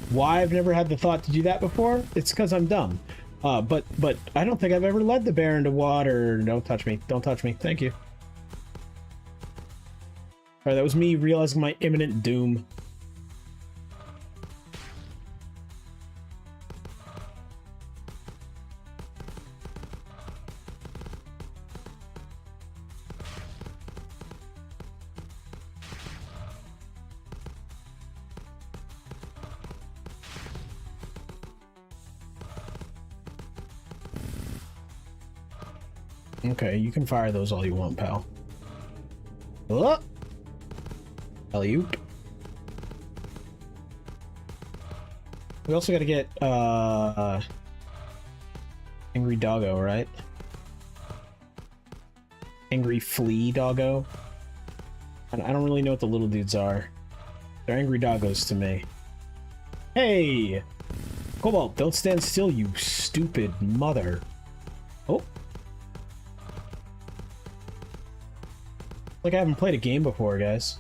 Speaker 1: Why I've never had the thought to do that before? It's because I'm dumb. But I don't think I've ever led the bear into water. Don't touch me. Don't touch me. Thank you. Alright, that was me realizing my imminent doom. Okay, you can fire those all you want, pal. Oh! Alley-oop. We also gotta get, Angry Doggo, right? Angry Flea Doggo. I don't really know what the little dudes are. They're Angry Doggos to me. Hey! Cobalt, don't stand still, you stupid mother. Oh. Like I haven't played a game before, guys.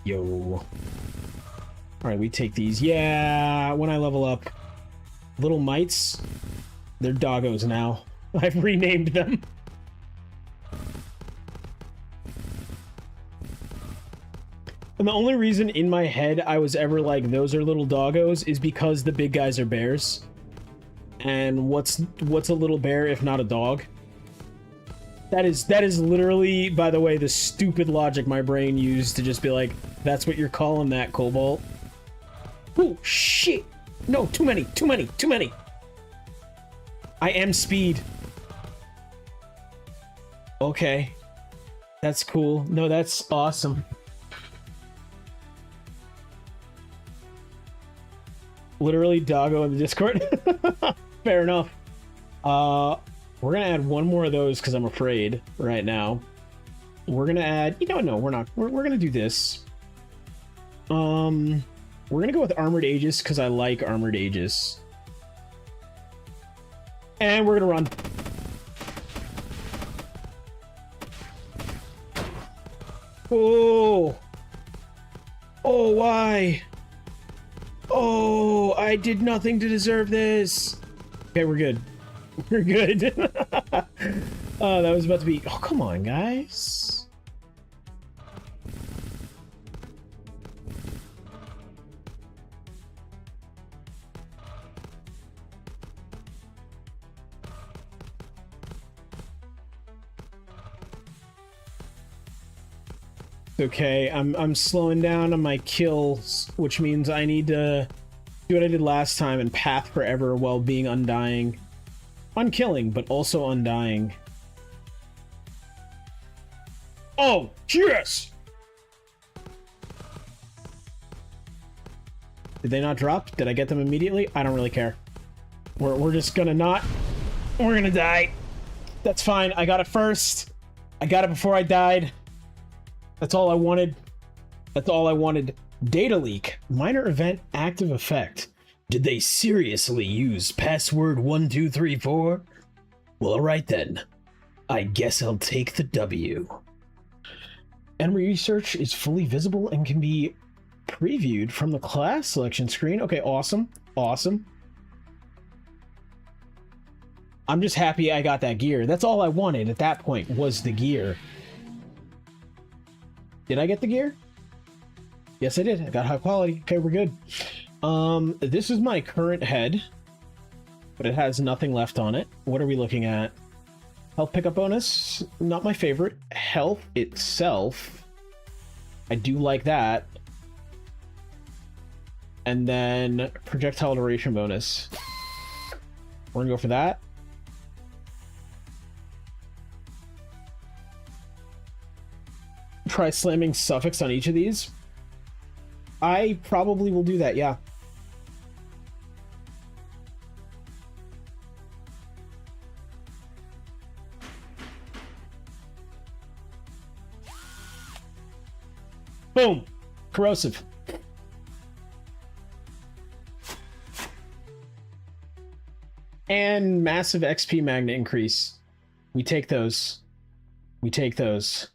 Speaker 1: Yo. Alright, we take these. Yeah, when I level up. Little mites, they're doggos now. I've renamed them. And the only reason in my head I was ever like, those are little doggos, is because the big guys are bears. And what's a little bear if not a dog? That is literally, by the way, the stupid logic my brain used to just be like, that's what you're calling that, Cobalt. Oh, shit! No, too many, too many, too many! I am speed. Okay. That's cool. No, that's awesome. Literally doggo in the Discord. Fair enough. We're gonna add one more of those because I'm afraid right now. We're gonna add, you know, no, we're not. We're gonna do this. We're gonna go with Armored Aegis because I like Armored Aegis. And we're gonna run. Oh! Oh, why? Oh, I did nothing to deserve this. Okay, we're good. We're good. Oh, that was about to be... Oh, come on, guys. Okay, I'm slowing down on my kills, which means I need to do what I did last time and path forever while being undying. Unkilling, but also undying. Oh, yes! Did they not drop? Did I get them immediately? I don't really care. We're just gonna not... We're gonna die. That's fine. I got it first. I got it before I died. That's all I wanted. That's all I wanted. Data leak. Minor event active effect. Did they seriously use password 1234? Well, alright then. I guess I'll take the W. Enemy research is fully visible and can be previewed from the class selection screen. Okay, awesome. Awesome. I'm just happy I got that gear. That's all I wanted at that point was the gear. Did I get the gear? Yes, I did. I got high quality. Okay, we're good. This is my current head, but it has nothing left on it. What are we looking at? Health pickup bonus, not my favorite. Health itself, I do like that. And then projectile duration bonus. We're gonna go for that. Try slamming suffix on each of these. I probably will do that, yeah. Boom! Corrosive. And massive XP magnet increase. We take those. We take those.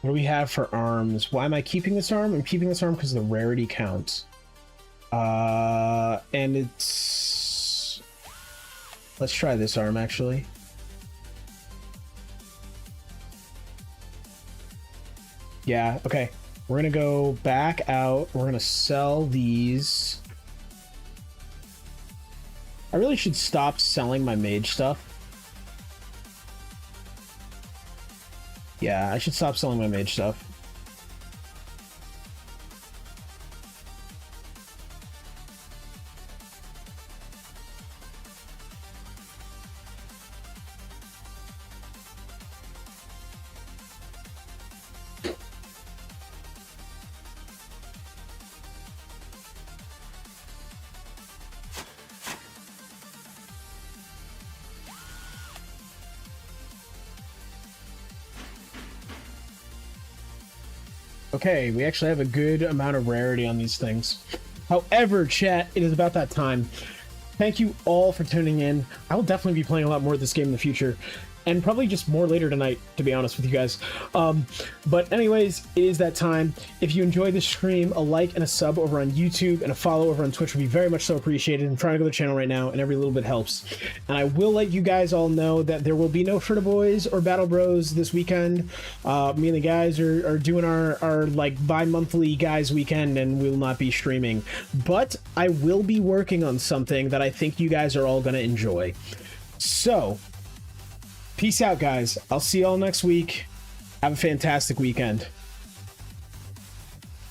Speaker 1: What do we have for arms? Why am I keeping this arm? I'm keeping this arm because of the rarity count. And it's... Let's try this arm, actually. Yeah, okay. We're gonna go back out. We're gonna sell these. I really should stop selling my mage stuff. Yeah, I should stop selling my mage stuff. Okay, we actually have a good amount of rarity on these things. However, chat, it is about that time. Thank you all for tuning in. I will definitely be playing a lot more of this game in the future, and probably just more later tonight, to be honest with you guys. But anyways, it is that time. If you enjoyed this stream, a like and a sub over on YouTube and a follow over on Twitch would be very much so appreciated. I'm trying to go to the channel right now, and every little bit helps. And I will let you guys all know that there will be no Shredder Boys or Battle Bros this weekend. Me and the guys are doing our like bi-monthly guys weekend, and we will not be streaming. But I will be working on something that I think you guys are all going to enjoy. So, peace out, guys. I'll see y'all next week. Have a fantastic weekend.